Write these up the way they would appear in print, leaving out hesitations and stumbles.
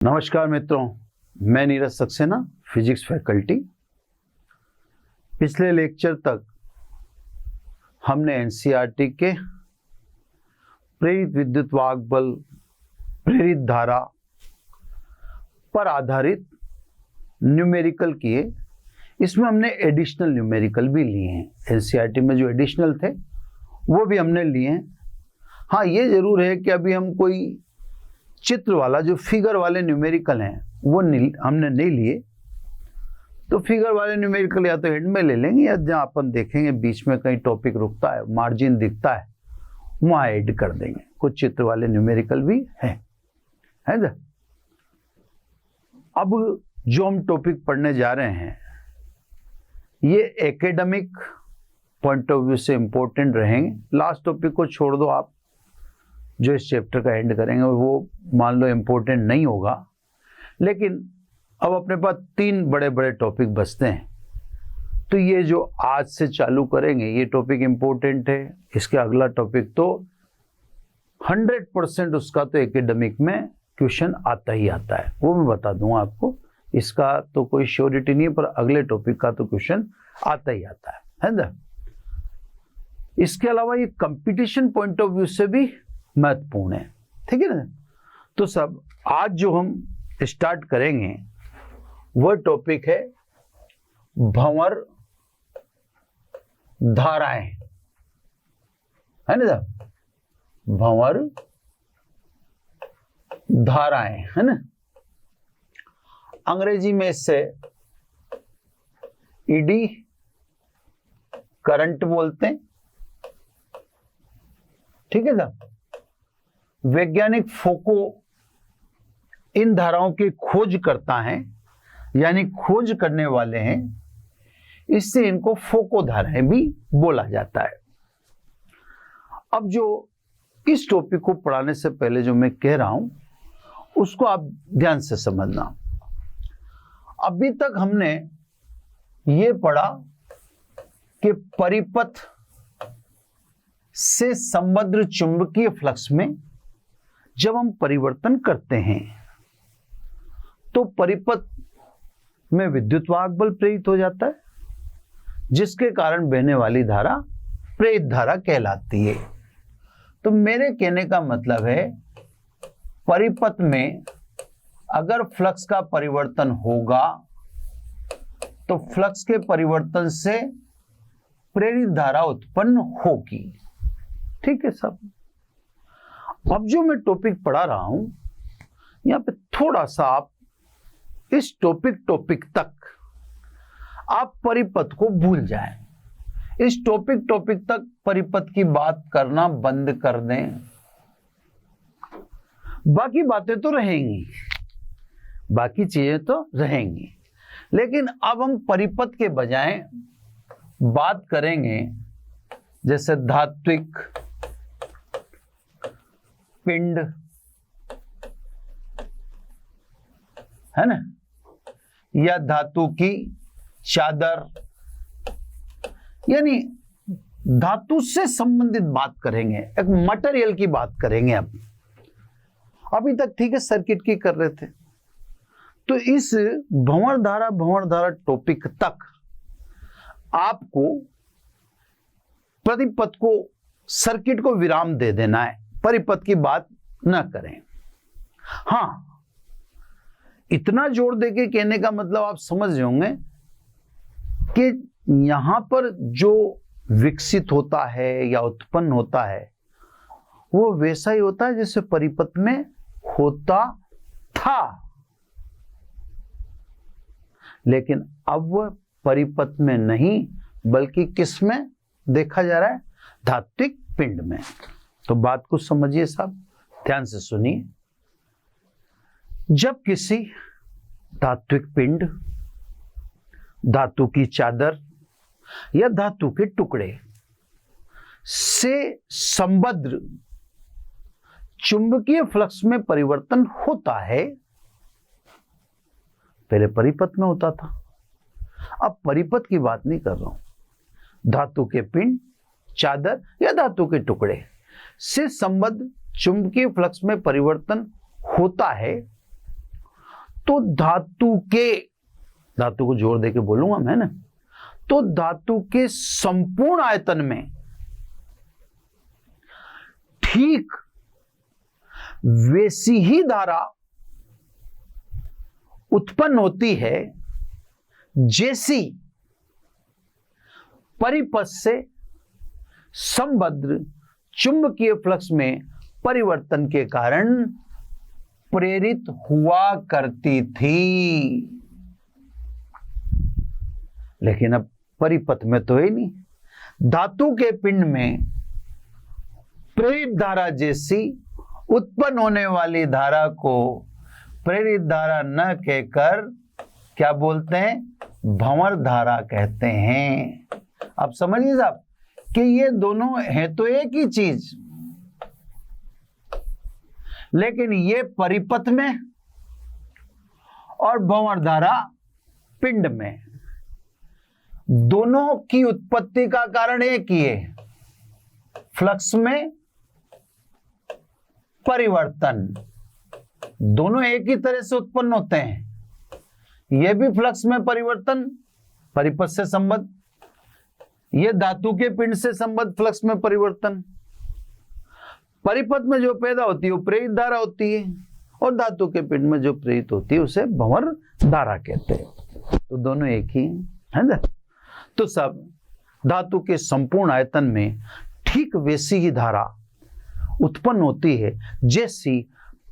नमस्कार मित्रों, मैं नीरज सक्सेना, फिजिक्स फैकल्टी। पिछले लेक्चर तक हमने एनसीईआरटी के प्रेरित विद्युत वाहक बल, प्रेरित धारा पर आधारित न्यूमेरिकल किए। इसमें हमने एडिशनल न्यूमेरिकल भी लिए हैं। एनसीईआरटी में जो एडिशनल थे वो भी हमने लिए हैं। हाँ, ये जरूर है कि अभी हम कोई चित्र वाला, जो फिगर वाले न्यूमेरिकल हैं, वो हमने नहीं लिए। तो फिगर वाले न्यूमेरिकल या तो एंड में ले लेंगे, या जहाँ अपन देखेंगे बीच में कहीं टॉपिक रुकता है, मार्जिन दिखता है, वहाँ ऐड कर देंगे। कुछ चित्र वाले न्यूमेरिकल भी है ना। अब जो हम टॉपिक पढ़ने जा रहे हैं, ये एकेडमिक पॉइंट ऑफ व्यू से इंपॉर्टेंट रहेंगे। लास्ट टॉपिक को छोड़ दो, आप जो इस चैप्टर का एंड करेंगे वो मान लो इम्पोर्टेंट नहीं होगा। लेकिन अब अपने पास 3 बड़े बड़े टॉपिक बचते हैं, तो ये जो आज से चालू करेंगे ये टॉपिक इम्पोर्टेंट है। इसके अगला टॉपिक तो 100% उसका तो एकेडमिक में क्वेश्चन आता ही आता है, वो मैं बता दूंगा आपको। इसका तो कोई श्योरिटी नहीं है, पर अगले टॉपिक का तो क्वेश्चन आता ही आता है ना। इसके अलावा ये कंपटीशन पॉइंट ऑफ व्यू से भी महत्वपूर्ण है, ठीक है ना। तो सब आज जो हम स्टार्ट करेंगे वह टॉपिक है भंवर धाराएं, है ना। भंवर धाराएं, है ना। अंग्रेजी में इससे ईडी करंट बोलते हैं, ठीक है ना। वैज्ञानिक फोको इन धाराओं की खोज करता है, यानी खोज करने वाले हैं, इससे इनको फोको धाराएं भी बोला जाता है। अब जो इस टॉपिक को पढ़ाने से पहले जो मैं कह रहा हूं उसको आप ध्यान से समझना। अभी तक हमने ये पढ़ा कि परिपथ से समृद्ध चुंबकीय फ्लक्स में जब हम परिवर्तन करते हैं तो परिपथ में विद्युत वाहक बल प्रेरित हो जाता है, जिसके कारण बहने वाली धारा प्रेरित धारा कहलाती है। तो मेरे कहने का मतलब है, परिपथ में अगर फ्लक्स का परिवर्तन होगा तो फ्लक्स के परिवर्तन से प्रेरित धारा उत्पन्न होगी, ठीक है सब। अब जो मैं टॉपिक पढ़ा रहा हूं, यहां पे थोड़ा सा आप इस टॉपिक तक आप परिपथ को भूल जाएं। इस टॉपिक तक परिपथ की बात करना बंद कर दें। बाकी बातें तो रहेंगी, बाकी चीजें तो रहेंगी, लेकिन अब हम परिपथ के बजाय बात करेंगे जैसे धात्विक पिंड, है ना, या धातु की चादर, यानी धातु से संबंधित बात करेंगे, एक मटेरियल की बात करेंगे। अब अभी तक ठीक है सर्किट की कर रहे थे, तो इस भंवर धारा टॉपिक तक आपको परिपथ को, सर्किट को विराम दे देना है, परिपथ की बात ना करें। हां, इतना जोर देके कहने का मतलब आप समझ होंगे कि यहां पर जो विकसित होता है या उत्पन्न होता है वो वैसा ही होता है जैसे परिपथ में होता था, लेकिन अब वह परिपथ में नहीं बल्कि किस में देखा जा रहा है, धात्विक पिंड में। तो बात को समझिए साहब, ध्यान से सुनिए। जब किसी धात्विक पिंड, धातु की चादर या धातु के टुकड़े से संबद्ध चुंबकीय फ्लक्स में परिवर्तन होता है, पहले परिपथ में होता था, अब परिपथ की बात नहीं कर रहा हूं। धातु के पिंड, चादर या धातु के टुकड़े से संबद्ध चुंबकीय फ्लक्स में परिवर्तन होता है, तो धातु को जोर देके बोलूंगा मैं ना, तो धातु के संपूर्ण आयतन में ठीक वैसी ही धारा उत्पन्न होती है जैसी परिपथ से संबद्ध चुंबकीय फ्लक्स में परिवर्तन के कारण प्रेरित हुआ करती थी। लेकिन अब परिपथ में तो है नहीं, धातु के पिंड में प्रेरित धारा जैसी उत्पन्न होने वाली धारा को प्रेरित धारा न कहकर क्या बोलते हैं, भंवर धारा कहते हैं। आप समझिए साहब कि ये दोनों है तो एक ही चीज, लेकिन ये परिपथ में और भंवर धारा पिंड में, दोनों की उत्पत्ति का कारण एक ही है, फ्लक्स में परिवर्तन। दोनों एक ही तरह से उत्पन्न होते हैं। यह भी फ्लक्स में परिवर्तन परिपथ से संबद्ध, यह धातु के पिंड से संबद्ध फ्लक्स में परिवर्तन। परिपथ में जो पैदा होती है वो प्रेरित धारा होती है, और धातु के पिंड में जो प्रेरित होती है उसे भंवर धारा कहते हैं। तो दोनों एक ही है ना। तो सब धातु के संपूर्ण आयतन में ठीक वैसी ही धारा उत्पन्न होती है जैसी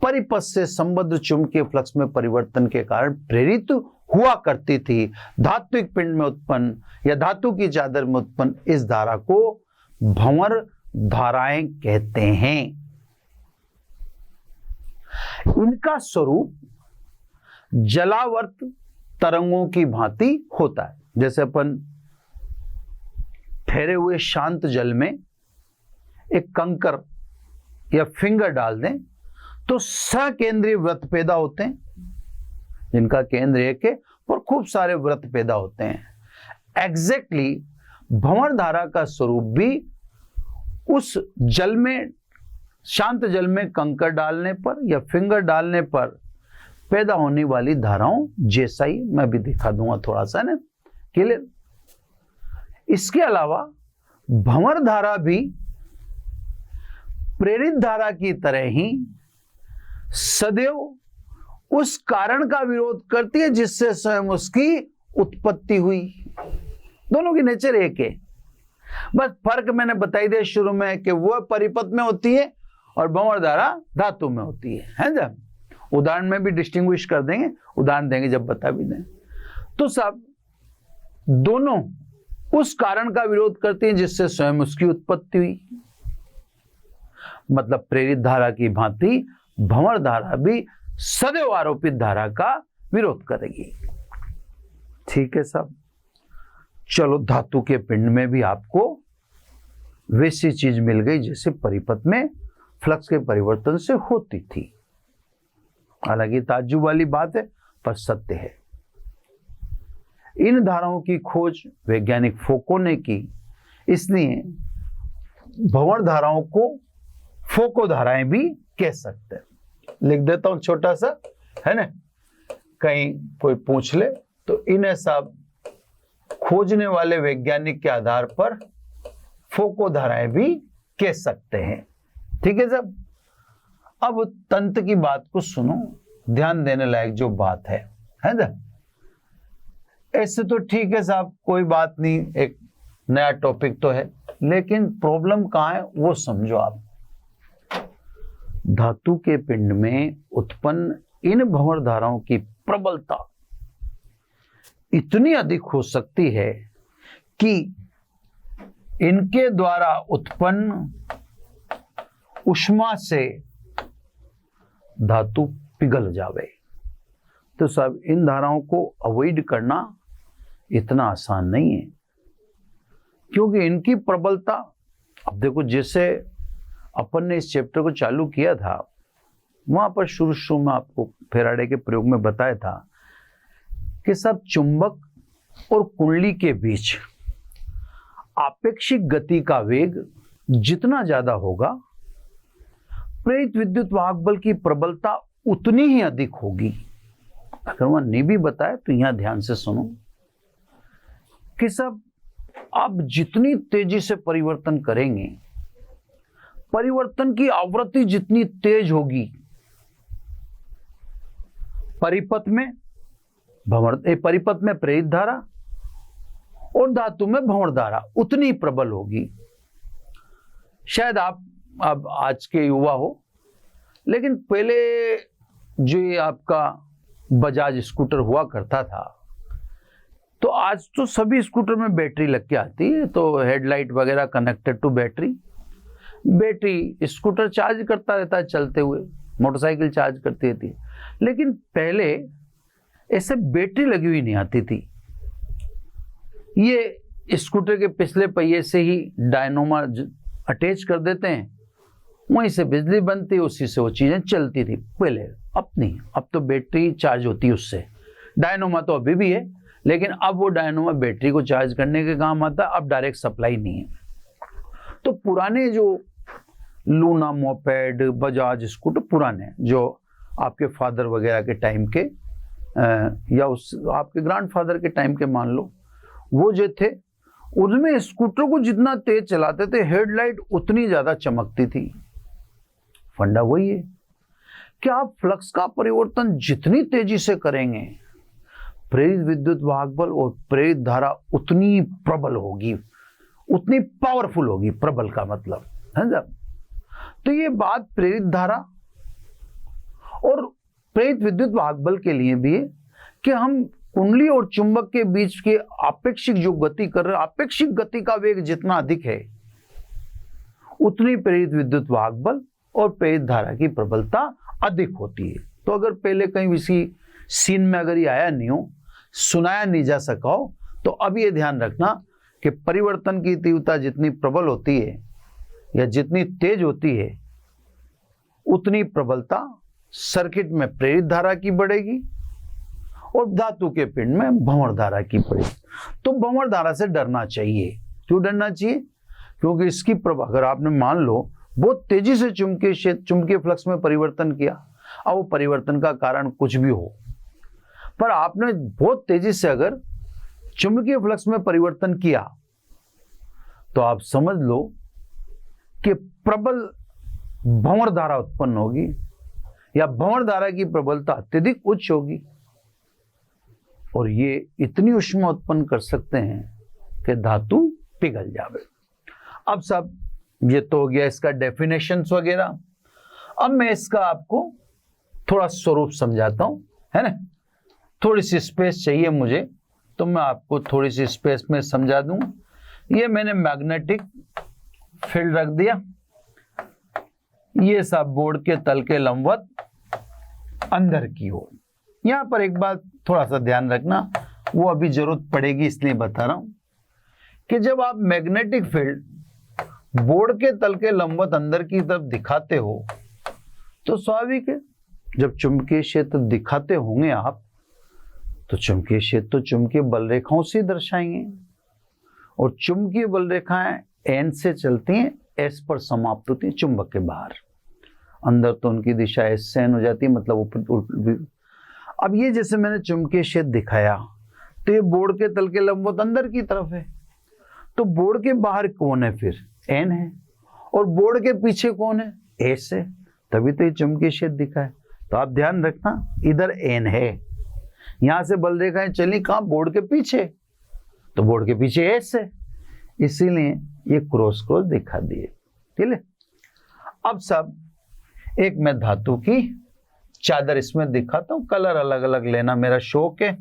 परिपथ से संबद्ध चुंबकीय फ्लक्स में परिवर्तन के कारण प्रेरित हुआ करती थी। धात्विक पिंड में उत्पन्न या धातु की चादर में उत्पन्न इस धारा को भंवर धाराएं कहते हैं। इनका स्वरूप जलावर्त तरंगों की भांति होता है। जैसे अपन ठहरे हुए शांत जल में एक कंकर या फिंगर डाल दें तो सकेंद्रीय वृत्त पैदा होते हैं, जिनका केंद्र एक है और खूब सारे वृत्त पैदा होते हैं। एग्जैक्टली भंवर धारा का स्वरूप भी उस जल में, शांत जल में कंकर डालने पर या फिंगर डालने पर पैदा होने वाली धाराओं जैसा ही मैं भी दिखा दूंगा थोड़ा सा ना, क्लियर। इसके अलावा भंवर धारा भी प्रेरित धारा की तरह ही सदैव उस कारण का विरोध करती है जिससे स्वयं उसकी उत्पत्ति हुई। दोनों की नेचर एक है, बस फर्क मैंने बताई दिया शुरू में कि वह परिपथ में होती है और भंवर धारा धातु में होती है ना। उदाहरण में भी डिस्टिंग्विश कर देंगे, उदाहरण देंगे जब बता भी दें। तो सब दोनों उस कारण का विरोध करती हैं जिससे स्वयं उसकी उत्पत्ति हुई। मतलब प्रेरित धारा की भांति भंवर धारा भी सदैव आरोपित धारा का विरोध करेगी। ठीक है सब। चलो, धातु के पिंड में भी आपको वैसी चीज मिल गई जैसे परिपथ में फ्लक्स के परिवर्तन से होती थी। हालांकि ताज्जुब वाली बात है पर सत्य है। इन धाराओं की खोज वैज्ञानिक फोको ने की, इसलिए भंवर धाराओं को फोको धाराएं भी कह सकते हैं। लिख देता हूं छोटा सा, है ना, कहीं कोई पूछ ले तो इन्हें सब खोजने वाले वैज्ञानिक के आधार पर फोको धाराएं भी कह सकते हैं। ठीक है सब। अब तंत्र की बात को सुनो, ध्यान देने लायक जो बात है ना। ऐसे तो ठीक है साहब, कोई बात नहीं, एक नया टॉपिक तो है, लेकिन प्रॉब्लम कहां है वो समझो आप। धातु के पिंड में उत्पन्न इन भंवर धाराओं की प्रबलता इतनी अधिक हो सकती है कि इनके द्वारा उत्पन्न ऊष्मा से धातु पिघल जावे। तो सब इन धाराओं को अवॉइड करना इतना आसान नहीं है, क्योंकि इनकी प्रबलता, अब देखो जैसे अपन ने इस चैप्टर को चालू किया था वहां पर शुरू में आपको फेराडे के प्रयोग में बताया था कि सब चुंबक और कुंडली के बीच आपेक्षिक गति का वेग जितना ज्यादा होगा, प्रेरित विद्युत वाहक बल की प्रबलता उतनी ही अधिक होगी। अगर वह नहीं भी बताए तो यहां ध्यान से सुनो कि सब आप जितनी तेजी से परिवर्तन करेंगे, परिवर्तन की आवृत्ति जितनी तेज होगी, परिपथ में प्रेरित धारा और धातु में भंवर धारा उतनी प्रबल होगी। शायद आप अब आज के युवा हो, लेकिन पहले जो ये आपका बजाज स्कूटर हुआ करता था, तो आज तो सभी स्कूटर में बैटरी लग के आती है, तो हेडलाइट वगैरह connected to battery scooter charge करता रहता है चलते हुए, मोटरसाइकिल चार्ज करती रहती है। लेकिन पहले ऐसे बैटरी लगी हुई नहीं आती थी। ये स्कूटर के पिछले पहिए से ही डायनोमा अटैच कर देते हैं, वहीं से बिजली बनती, उसी से वो चीजें चलती थी पहले। अब नहीं, अब तो बैटरी चार्ज होती है उससे। डायनोमा तो अभी भी है, लेकिन अब वो डायनोमा बैटरी को चार्ज करने के काम आता है, अब डायरेक्ट सप्लाई नहीं है। तो पुराने जो लूना मोपेड, बजाज स्कूटर पुराने जो आपके फादर वगैरह के टाइम के या उस आपके ग्रैंडफादर के टाइम के मान लो, वो जो थे उनमें स्कूटर को जितना तेज चलाते थे हेडलाइट उतनी ज्यादा चमकती थी। फंडा वही है कि आप फ्लक्स का परिवर्तन जितनी तेजी से करेंगे, प्रेरित विद्युत वाहक बल और प्रेरित धारा उतनी प्रबल होगी, उतनी पावरफुल होगी। प्रबल का मतलब है जब, तो ये बात प्रेरित धारा और प्रेरित विद्युत वाहक बल के लिए भी है कि हम कुंडली और चुंबक के बीच के आपेक्षिक जो गति कर रहे हैं, आपेक्षिक गति का वेग जितना अधिक है, उतनी प्रेरित विद्युत वाहक बल और प्रेरित धारा की प्रबलता अधिक होती है। तो अगर पहले कहीं किसी सीन में अगर ये आया नहीं हो, सुनाया नहीं जा सका हो, तो अब ये ध्यान रखना कि परिवर्तन की तीव्रता जितनी प्रबल होती है या जितनी तेज होती है, उतनी प्रबलता सर्किट में प्रेरित धारा की बढ़ेगी और धातु के पिंड में भंवर धारा की बढ़ेगी। तो भंवर धारा से डरना चाहिए। क्यों डरना चाहिए? क्योंकि इसकी प्रभाव अगर आपने मान लो बहुत तेजी से चुंबकीय फ्लक्स में परिवर्तन किया, अब वो परिवर्तन का कारण कुछ भी हो, पर आपने बहुत तेजी से अगर चुंबकीय फ्लक्स में परिवर्तन किया, तो आप समझ लो कि प्रबल भंवर धारा उत्पन्न होगी या भंवर धारा की प्रबलता अत्यधिक उच्च होगी और ये इतनी ऊष्मा उत्पन्न कर सकते हैं कि धातु पिघल जावे। अब सब ये तो हो गया इसका डेफिनेशंस वगैरह। अब मैं इसका आपको थोड़ा स्वरूप समझाता हूं, है ना। थोड़ी सी स्पेस चाहिए मुझे, तो मैं आपको थोड़ी सी स्पेस में समझा दूं। ये मैंने मैग्नेटिक फील्ड रख दिया, ये सब बोर्ड के तल के लंबवत अंदर की ओर। यहां पर एक बात थोड़ा सा ध्यान रखना, वो अभी जरूरत पड़ेगी इसलिए बता रहा हूं कि जब आप मैग्नेटिक फील्ड बोर्ड के तल के लंबवत अंदर की तरफ दिखाते हो, तो स्वाभाविक है जब चुंबकीय क्षेत्र दिखाते होंगे आप, तो चुंबकीय क्षेत्र तो चुंबकीय बल रेखाओं से दर्शाएंगे और चुंबकीय बल रेखाएं एन से चलती हैं, एस पर समाप्त होती हैं चुंबक के बाहर। अंदर तो उनकी दिशा एस से एन हो जाती है, मतलब ऊपर। अब ये जैसे मैंने चुंबकीय क्षेत्र दिखाया, तो ये बोर्ड के तल के लंबवत अंदर की तरफ है, तो बोर्ड के बाहर कौन है? फिर एन है, और बोर्ड के पीछे कौन है? एस है, तभी तो ये चुंबकीय क्षेत्र दिखा है। तो आप ध्यान रखना, इधर एन है, यहां से बल रेखाएं चली कहां? बोर्ड के पीछे, तो बोर्ड के पीछे एस है, इसीलिए ये क्रॉस क्रॉस दिखा दिए। ठीक है। अब सब एक मैं धातु की चादर इसमें दिखाता हूं, कलर अलग अलग लेना मेरा शौक है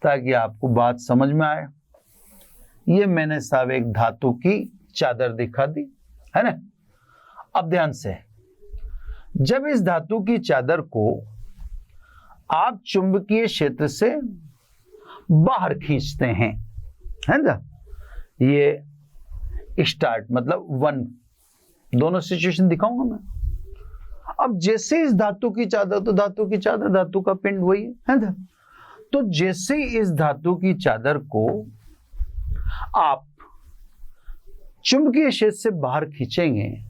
ताकि आपको बात समझ में आए। ये मैंने साहब एक धातु की चादर दिखा दी, है ना। अब ध्यान से, जब इस धातु की चादर को आप चुंबकीय क्षेत्र से बाहर खींचते हैं, है ना, ये स्टार्ट मतलब 1, दोनों सिचुएशन दिखाऊंगा मैं। अब जैसे इस धातु की चादर, तो धातु की चादर धातु का पिंड वही है ना, तो जैसे इस धातु की चादर को आप चुंबकीय क्षेत्र से बाहर खींचेंगे,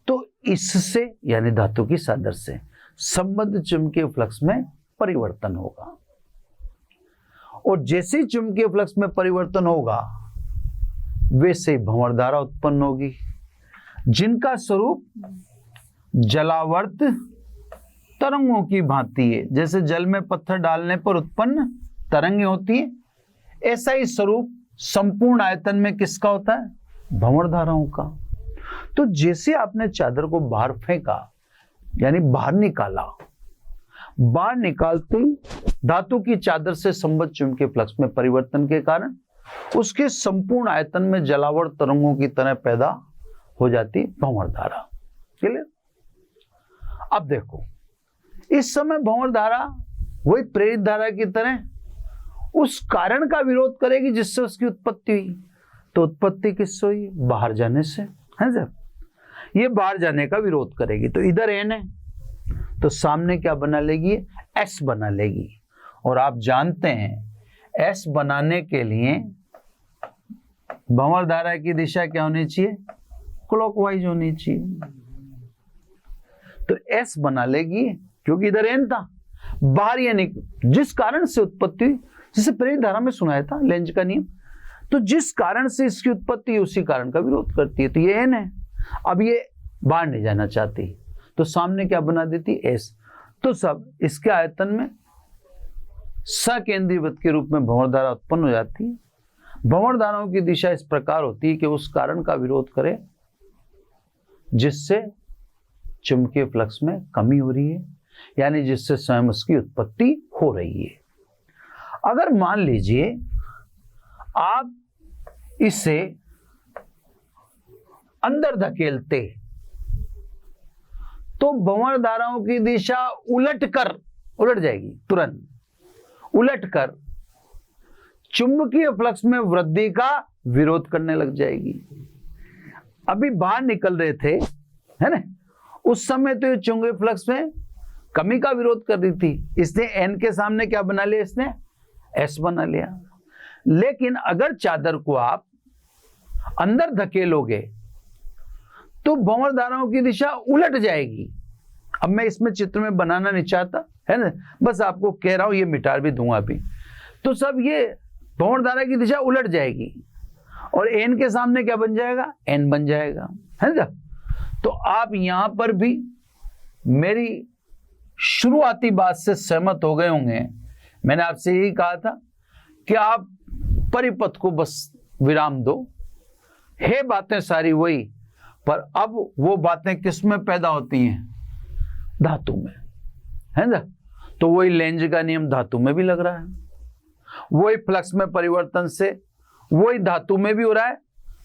तो इससे यानी धातु की चादर से संबद्ध चुंबकीय फ्लक्स में परिवर्तन होगा। और जैसे ही चुंबकीय फ्लक्स में परिवर्तन होगा वैसे ही भंवरधारा उत्पन्न होगी, जिनका स्वरूप जलावर्त तरंगों की भांति है। जैसे जल में पत्थर डालने पर उत्पन्न तरंगें होती है, ऐसा ही स्वरूप संपूर्ण आयतन में किसका होता है? भंवरधाराओं का। तो जैसे आपने चादर को बाहर फेंका यानी बाहर निकाला, बाहर निकालते ही धातु की चादर से संबद्ध चुंबकीय फ्लक्स में परिवर्तन के कारण उसके संपूर्ण आयतन में जलावर्त तरंगों की तरह पैदा हो जाती भंवरधारा। क्लियर? अब देखो, इस समय भंवरधारा वही प्रेरित धारा की तरह उस कारण का विरोध करेगी जिससे उसकी उत्पत्ति हुई। तो उत्पत्ति किससे हुई? बाहर जाने से, है सर? ये बाहर जाने का विरोध करेगी। तो इधर एन है तो सामने क्या बना लेगी? एस बना लेगी। और आप जानते हैं एस बनाने के लिए भंवरधारा की दिशा क्या होनी चाहिए? क्लॉकवाइज होनी चाहिए। तो एस बना लेगी क्योंकि इधर एन था, बाहर ये जिस कारण से उत्पत्ति हुई, जिसे प्रेरित धारा में सुनाया था लेंज का नियम, तो जिस कारण से इसकी उत्पत्ति उसी कारण का विरोध करती है। तो ये एन है, अब ये बाहर नहीं जाना चाहती तो सामने क्या बना देती? एस। तो सब इसके आयतन में सकेंद्रीय वृत्त के रूप में भंवरधारा उत्पन्न हो जाती है। भंवरधाराओं की दिशा इस प्रकार होती है कि उस कारण का विरोध करे जिससे चुंबकीय फ्लक्स में कमी हो रही है, यानी जिससे स्वयं उसकी उत्पत्ति हो रही है। अगर मान लीजिए आप इसे अंदर धकेलते तो भंवरधाराओं की दिशा उलट जाएगी, तुरंत उलटकर चुंबकीय फ्लक्स में वृद्धि का विरोध करने लग जाएगी। अभी बाहर निकल रहे थे, है ना, उस समय तो ये चुंबकीय फ्लक्स में कमी का विरोध कर रही थी, इसने एन के सामने क्या बना लिया? इसने एस बना लिया। लेकिन अगर चादर को आप अंदर धकेलोगे तो भंवरधाराओं की दिशा उलट जाएगी। अब मैं इसमें चित्र में बनाना नहीं चाहता, है ना, बस आपको कह रहा हूं, ये मिटा भी दूंगा अभी। तो सब ये भंवरधारा की दिशा उलट जाएगी और एन के सामने क्या बन जाएगा? एन बन जाएगा, है ना। तो आप यहां पर भी मेरी शुरुआती बात से सहमत हो गए होंगे। मैंने आपसे यही कहा था कि आप परिपथ को बस विराम दो, है बातें सारी वही, पर अब वो बातें किस में पैदा होती हैं? धातु में, है ना। तो वही लेंज का नियम धातु में भी लग रहा है, वही फ्लक्स में परिवर्तन से वही धातु में भी हो रहा है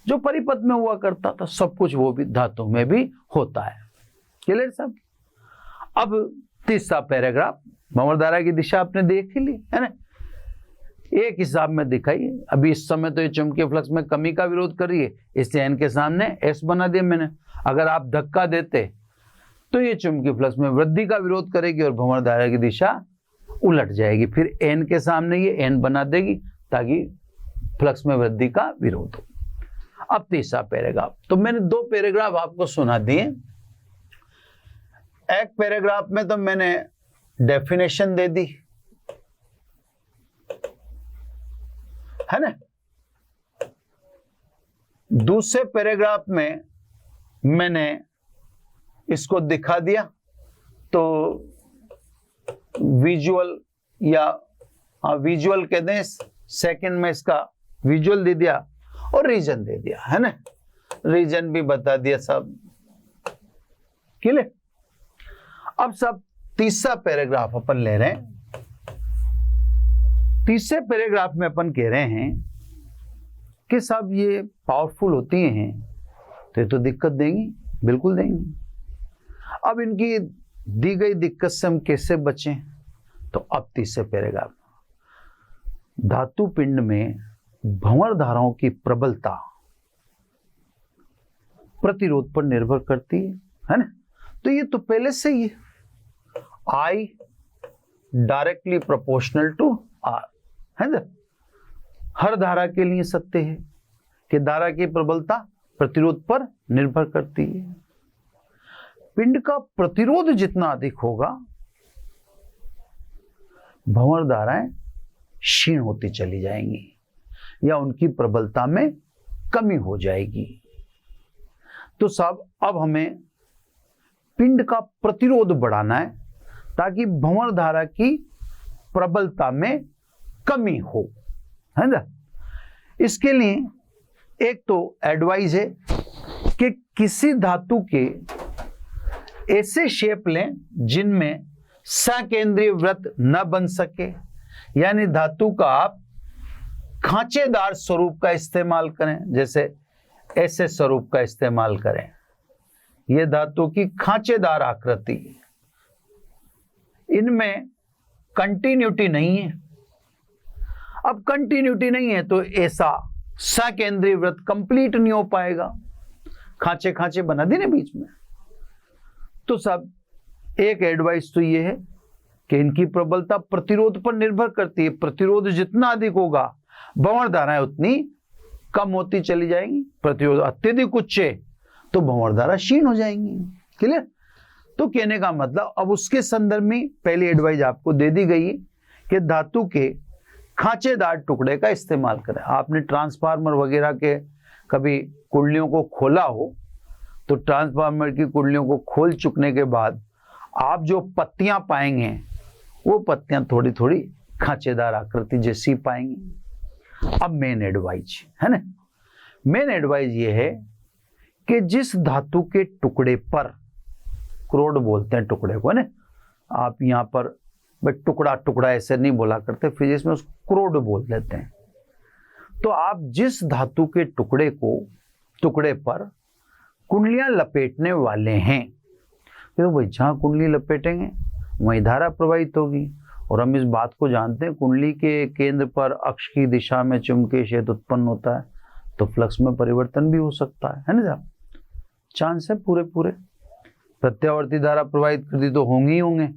जो परिपथ में हुआ करता था। सब कुछ वो भी धातु में भी होता है। क्लियर सब? अब तीसरा पैराग्राफ, भंवरधारा की दिशा आपने देख ही ली, है ना, एक हिसाब में दिखाइए। अभी इस समय तो ये चुंबकीय फ्लक्स में कमी का विरोध कर रही है, इसलिए एन के सामने एस बना दिया मैंने। अगर आप धक्का देते तो ये चुंबकीय फ्लक्स में वृद्धि का विरोध करेगी और भंवरधारा की दिशा उलट जाएगी। फिर एन के सामने ये एन बना देगी ताकि फ्लक्स में वृद्धि का विरोध हो। अब तीसरा पैराग्राफ, तो मैंने दो पैराग्राफ आपको सुना दिए। एक पैराग्राफ में तो मैंने डेफिनेशन दे दी, है ना। दूसरे पैराग्राफ में मैंने इसको दिखा दिया, तो विजुअल या विजुअल कहते हैं, सेकंड में इसका विजुअल दे दिया और रीजन दे दिया, है ना, रीजन भी बता दिया सब। क्लियर? अब सब तीसरा पैराग्राफ अपन ले रहे हैं। तीसरे पैराग्राफ में अपन कह रहे हैं कि सब ये पावरफुल होती हैं तो ये तो दिक्कत देंगी, बिल्कुल देंगी। अब इनकी दी गई दिक्कत से हम कैसे बचें? तो अब तीसरे पैराग्राफ, धातु पिंड में भंवरधाराओं की प्रबलता प्रतिरोध पर निर्भर करती है ना। तो ये तो पहले से ही I directly proportional to R, है ना। हर धारा के लिए सत्य है कि धारा की प्रबलता प्रतिरोध पर निर्भर करती है। पिंड का प्रतिरोध जितना अधिक होगा भंवर धाराएं क्षीण होती चली जाएंगी या उनकी प्रबलता में कमी हो जाएगी। तो साहब अब हमें पिंड का प्रतिरोध बढ़ाना है ताकि भंवर धारा की प्रबलता में कमी हो, है ना। इसके लिए एक तो एडवाइस है कि किसी धातु के ऐसे शेप लें जिनमें सकेंद्रीय वृत्त न बन सके, यानी धातु का आप खांचेदार स्वरूप का इस्तेमाल करें, जैसे ऐसे स्वरूप का इस्तेमाल करें। यह धातु की खांचेदार आकृति, इनमें कंटिन्यूटी नहीं है। अब कंटिन्यूटी नहीं है तो ऐसा सकेंद्रीय वृत्त कंप्लीट नहीं हो पाएगा, खांचे खांचे बना देने बीच में। तो सब एक एडवाइस तो ये है कि इनकी प्रबलता प्रतिरोध पर निर्भर करती है। प्रतिरोध जितना अधिक होगा भंवर धाराएं उतनी कम होती चली जाएंगी। प्रतिरोध अत्यधिक उच्च है तो भंवर धारा क्षीण हो जाएंगी। क्लियर? तो कहने का मतलब अब उसके संदर्भ में पहली एडवाइस आपको दे दी गई है कि धातु के खांचेदार टुकड़े का इस्तेमाल करें। आपने ट्रांसफार्मर वगैरह के कभी कुंडलियों को खोला हो तो ट्रांसफार्मर की कुंडलियों को खोल चुकने के बाद आप जो पत्तियां पाएंगे वो पत्तियां थोड़ी थोड़ी खांचेदार आकृति जैसी पाएंगे। अब मेन एडवाइस है ना, मेन एडवाइस ये है कि जिस धातु के टुकड़े पर, क्रोड बोलते हैं टुकड़े को ना, आप यहाँ पर टुकड़ा टुकड़ा ऐसे नहीं बोला करते, फिजिक्स में उसको क्रोड बोल देते हैं। तो आप जिस धातु के टुकड़े पर कुंडलियां लपेटने वाले हैं, तो भाई जहां कुंडली लपेटेंगे वहीं धारा प्रवाहित होगी। और हम इस बात को जानते हैं, कुंडली के केंद्र पर अक्ष की दिशा में चुंबकीय क्षेत्र उत्पन्न होता है तो फ्लक्स में परिवर्तन भी हो सकता है ना साहब। चांस है पूरे प्रत्यावर्ती धारा प्रवाहित कर दी तो होंगे ही होंगे।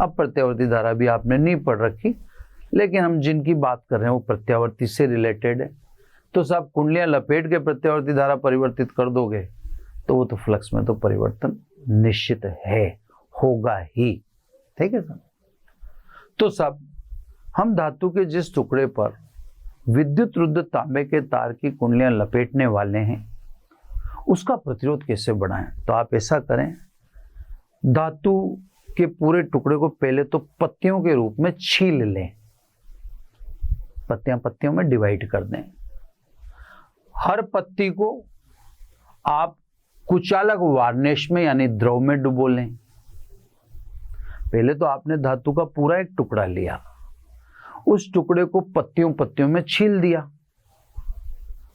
अब प्रत्यावर्ती धारा भी आपने नहीं पढ़ रखी, लेकिन हम जिनकी बात कर रहे हैं वो प्रत्यावर्ती से रिलेटेड है। तो साहब कुंडलियां लपेट के प्रत्यावर्ती धारा परिवर्तित कर दोगे तो वो तो फ्लक्स में तो परिवर्तन निश्चित है, होगा ही। ठीक है सर। तो साहब हम धातु के जिस टुकड़े पर विद्युत रुद्ध तांबे के तार की कुंडलियां लपेटने वाले हैं उसका प्रतिरोध कैसे बढ़ाएं, तो आप ऐसा करें, धातु के पूरे टुकड़े को पहले तो पत्तियों के रूप में छील लें, पत्तियों में डिवाइड कर दें। हर पत्ती को आप कुचालक वार्निश में यानी द्रव में डुबो लें। पहले तो आपने धातु का पूरा एक टुकड़ा लिया, उस टुकड़े को पत्तियों में छील दिया,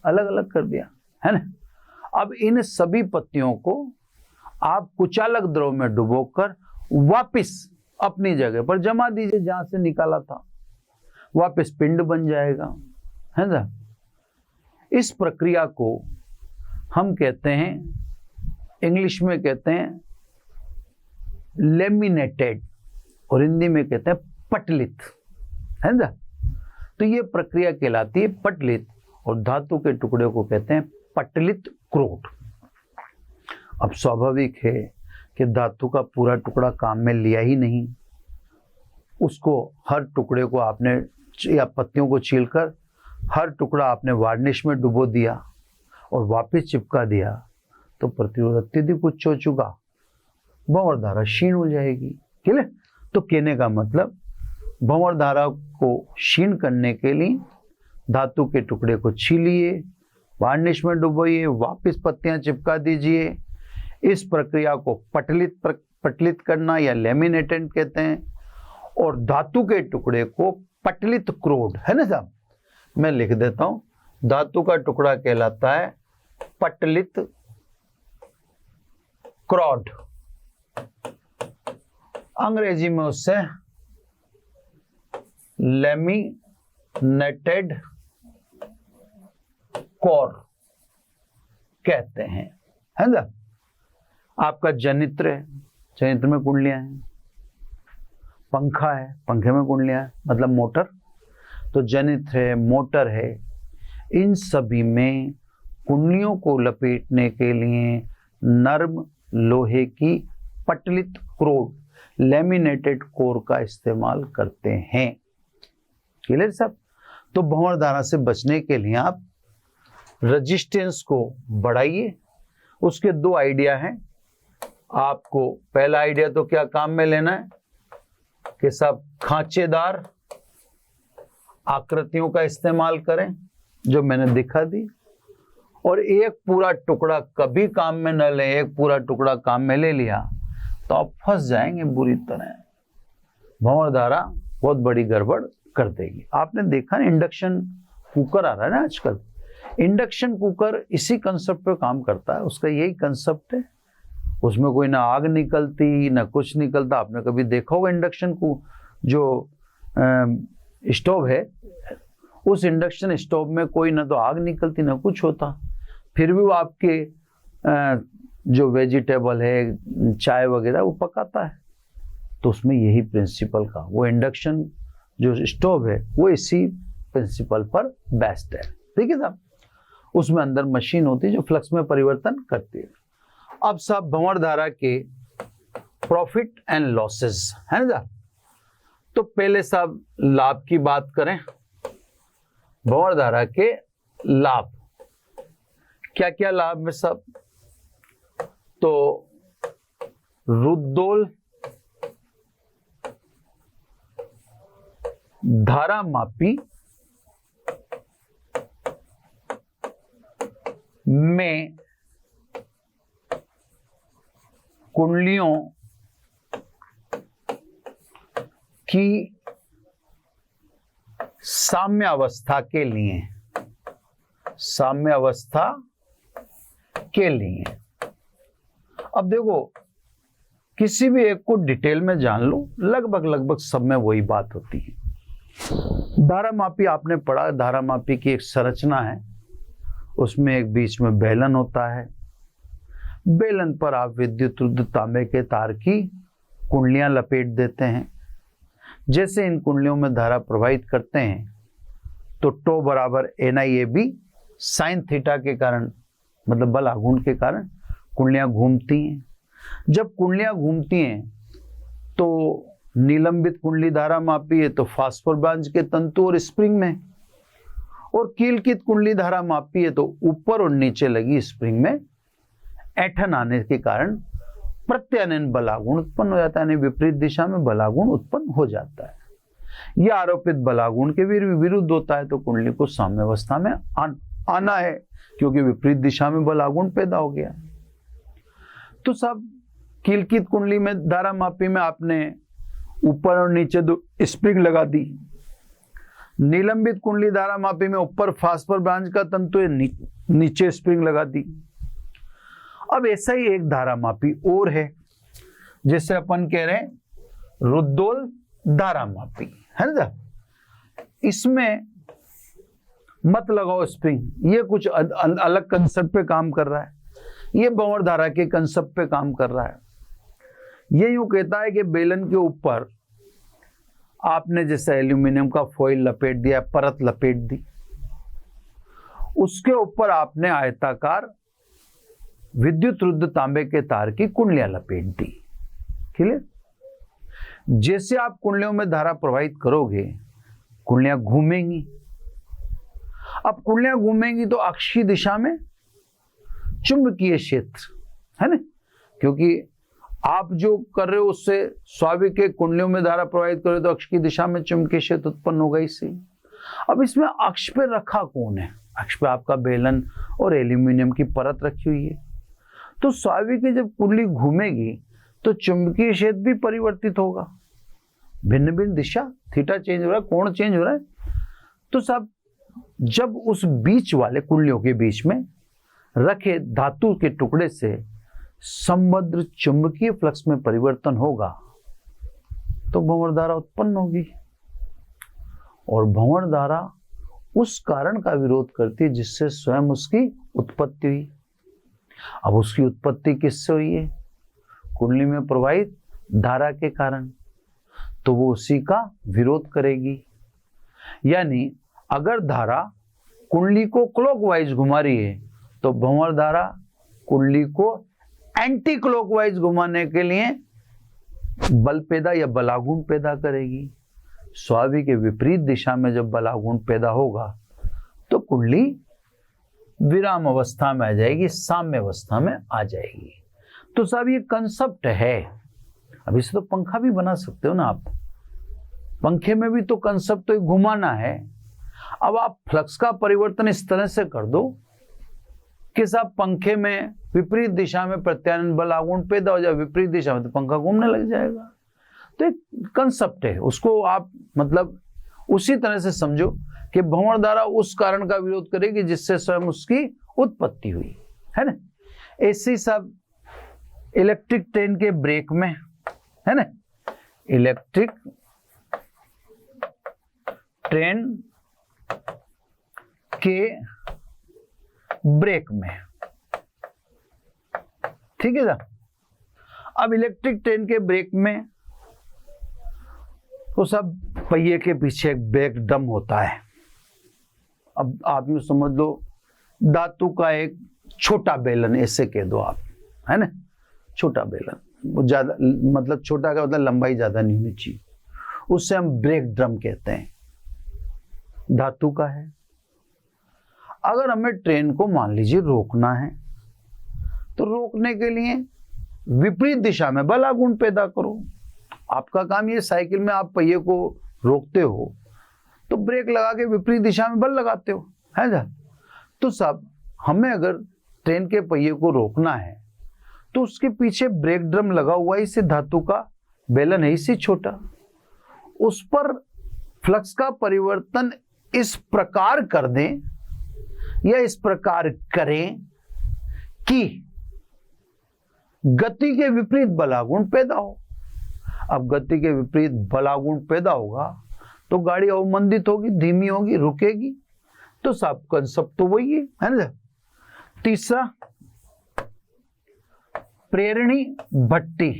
अलग अलग कर दिया, है ना। अब इन सभी पत्तियों को आप कुचालक द्रव में डुबोकर वापस अपनी जगह पर जमा दीजिए जहां से निकाला था, वापस पिंड बन जाएगा, है ना। इस प्रक्रिया को हम कहते हैं, इंग्लिश में कहते हैं लेमिनेटेड और हिंदी में कहते हैं पटलित, है ना। तो ये प्रक्रिया कहलाती है पटलित और धातु के टुकड़े को कहते हैं पटलित क्रोड। अब स्वाभाविक है कि धातु का पूरा टुकड़ा काम में लिया ही नहीं, उसको हर टुकड़े को आपने या पत्तियों को छीलकर हर टुकड़ा आपने वार्निश में डुबो दिया और वापस चिपका दिया तो प्रतिरोध अत्यधिक उच्च हो चुका, भंवर धारा क्षीण हो जाएगी। क्लियर? तो कहने का मतलब भंवर धारा को क्षीण करने के लिए धातु के टुकड़े को छीलिए, वार्निश में डुबोइए, वापस पत्तियां चिपका दीजिए। इस प्रक्रिया को पटलित करना या लेमिनेटेड कहते हैं। और धातु के टुकड़े को पटलित क्रोड, है ना साहब, मैं लिख देता हूं, धातु का टुकड़ा कहलाता है पटलित क्रोड, अंग्रेजी में उससे लेमिनेटेड कोर कहते हैं, है ना। आपका जनित्र है, जनित्र में कुंडलियां हैं, पंखा है, पंखे में कुंडलियां हैं, मतलब मोटर, तो जनित्र है, मोटर है, इन सभी में कुंडलियों को लपेटने के लिए नर्म लोहे की पटलित क्रोड लैमिनेटेड कोर का इस्तेमाल करते हैं। क्लियर साहब? तो भंवर धारा से बचने के लिए आप रेजिस्टेंस को बढ़ाइए। उसके दो आइडिया हैं आपको। पहला आइडिया तो क्या काम में लेना है कि सब खांचेदार आकृतियों का इस्तेमाल करें, जो मैंने दिखा दी, और एक पूरा टुकड़ा कभी काम में न लें। एक पूरा टुकड़ा काम में ले लिया तो आप फंस जाएंगे बुरी तरह। भंवर धारा बहुत बड़ी गड़बड़ कर देगी। आपने देखा ना, इंडक्शन कुकर आ रहा है ना आजकल। इंडक्शन कुकर इसी कंसेप्ट पे काम करता है, उसका यही कंसेप्ट है। उसमें कोई ना आग निकलती ना कुछ निकलता। आपने कभी देखा होगा इंडक्शन को, जो स्टोव है, उस इंडक्शन स्टोव में कोई ना तो आग निकलती ना कुछ होता, फिर भी वो आपके जो वेजिटेबल है, चाय वगैरह वो पकाता है। तो उसमें यही प्रिंसिपल का, वो इंडक्शन जो स्टोव है वो इसी प्रिंसिपल पर बेस्ड है। ठीक है साहब? उसमें अंदर मशीन होती है जो फ्लक्स में परिवर्तन करती है। अब साहब भंवर धारा के प्रॉफिट एंड लॉसेस है ना। तो पहले साहब लाभ की बात करें। भंवर धारा के लाभ क्या क्या लाभ है साहब? तो रुद्धोल धारा मापी में कुंडलियों की साम्य अवस्था के लिए, साम्य अवस्था के लिए। अब देखो, किसी भी एक को डिटेल में जान लो, लगभग सब में वही बात होती है। धारा मापी आपने पढ़ा, धारा मापी की एक संरचना है, उसमें एक बीच में बेलन होता है। बेलन पर आप विद्युत रुद्ध तांबे के तार की कुंडलियां लपेट देते हैं। जैसे इन कुंडलियों में धारा प्रवाहित करते हैं तो टो बराबर NIAB साइन थीटा के कारण, मतलब बल आघूर्ण के कारण कुंडलियां घूमती हैं। जब कुंडलियां घूमती हैं तो निलंबित कुंडली धारा मापी है तो फास्फोर ब्रांच के तंतु और स्प्रिंग में, और कीलकित कुंडली धारा मापी है तो ऊपर और नीचे लगी स्प्रिंग में ऐंठन आने के कारण प्रत्यानयन बलागुण उत्पन्न हो जाता है, यानी विपरीत दिशा में बलागुण उत्पन्न हो जाता है। यह आरोपित बलागुण के विरुद्ध होता है, तो कुंडली को साम्यावस्था में आना है, क्योंकि विपरीत दिशा में बलागुण पैदा हो गया। तो सब कीलकित कुंडली में धारा मापी में आपने ऊपर और नीचे दो स्प्रिंग लगा दी। निलंबित कुंडली धारा मापी में ऊपर फास्फोर ब्रांच का तंतु, नीचे स्प्रिंग लगा दी। अब ऐसा ही एक धारा मापी और है, जिसे अपन कह रहे हैं रुद्धोल धारा मापी, है ना। इसमें मत लगाओ स्प्रिंग, ये कुछ अलग कंसेप्ट पे काम कर रहा है। ये भंवर धारा के कंसेप्ट पे काम कर रहा है। ये यूं कहता है कि बेलन के ऊपर आपने जैसे एल्यूमिनियम का फॉइल लपेट दिया, परत लपेट दी, उसके ऊपर आपने आयताकार विद्युत रुद्ध तांबे के तार की कुंडलियां लपेट दी। क्लियर? जैसे आप कुंडलियों में धारा प्रवाहित करोगे, कुंडलियां घूमेंगी। अब कुंडलियां घूमेंगी तो अक्षीय दिशा में चुंबकीय क्षेत्र, है ना, क्योंकि आप जो कर रहे हो उससे स्वाभाविक है, कुंडलियों में धारा प्रवाहित करो तो अक्ष की दिशा में चुंबकीय क्षेत्र उत्पन्न होगा इससे। अब इसमें अक्ष पे रखा कौन है? अक्ष पे आपका बेलन और एल्यूमिनियम की परत रखी हुई है। तो स्वाभाविक है, जब कुंडली घूमेगी तो चुंबकीय क्षेत्र भी परिवर्तित होगा, भिन्न भिन्न दिशा, थीटा चेंज हो रहा है, कोण चेंज हो रहा है। तो सब जब उस बीच वाले कुंडलियों के बीच में रखे धातु के टुकड़े से समृद्ध चुंबकीय फ्लक्स में परिवर्तन होगा तो भंवर धारा उत्पन्न होगी। और भंवर धारा उस कारण का विरोध करती है जिससे स्वयं उसकी उत्पत्ति हुई। अब उसकी उत्पत्ति किससे हुई है? कुंडली में प्रवाहित धारा के कारण, तो वो उसी का विरोध करेगी। यानी अगर धारा कुंडली को क्लॉकवाइज घुमा रही है तो भंवर धारा कुंडली को एंटी क्लॉकवाइज घुमाने के लिए बल पैदा या बलागुण पैदा करेगी। स्वाभाविक के विपरीत दिशा में जब बलागुण पैदा होगा तो कुंडली विराम अवस्था में आ जाएगी, साम्य अवस्था में आ जाएगी। तो साहब ये कंसेप्ट है। अब इसे तो पंखा भी बना सकते हो ना आप, पंखे में भी तो कंसेप्ट तो घुमाना है। अब आप फ्लक्स का परिवर्तन इस तरह से कर दो कि साहब पंखे में विपरीत दिशा में प्रत्यानयन बलागुण पैदा हो जाए, विपरीत दिशा में तो पंखा घूमने लग जाएगा। तो एक कंसेप्ट है, उसको आप मतलब उसी तरह से समझो कि भंवर धारा उस कारण का विरोध करेगी जिससे स्वयं उसकी उत्पत्ति हुई, है ना। ऐसे सब इलेक्ट्रिक ट्रेन के ब्रेक में, है ना, इलेक्ट्रिक ट्रेन के ब्रेक में, ठीक है ना। अब इलेक्ट्रिक ट्रेन के ब्रेक में तो सब पहिए के पीछे एक ब्रेक ड्रम होता है। अब आप यूं समझ लो धातु का एक छोटा बेलन, ऐसे कह दो आप, है ना, छोटा बेलन, वो ज्यादा मतलब छोटा का मतलब लंबाई ज्यादा नहीं होनी चाहिए, उससे हम ब्रेक ड्रम कहते हैं, धातु का है। अगर हमें ट्रेन को मान लीजिए रोकना है तो रोकने के लिए विपरीत दिशा में बलागुण पैदा करो। आपका काम ये, साइकिल में आप पहिए को रोकते हो तो ब्रेक लगा के विपरीत दिशा में बल लगाते हो, है ना। तो सब हमें अगर ट्रेन के पहिए को रोकना है तो उसके पीछे ब्रेक ड्रम लगा हुआ है, इसे धातु का बेलन है, इसे छोटा, उस पर फ्लक्स का परिवर्तन इस प्रकार कर दें या इस प्रकार करें कि गति के विपरीत बलागुण पैदा हो। अब गति के विपरीत बलागुण पैदा होगा तो गाड़ी अवमंदित होगी, धीमी होगी, रुकेगी। तो सब कंसेप्ट तो वही है ना। तीसरा, प्रेरणी भट्टी,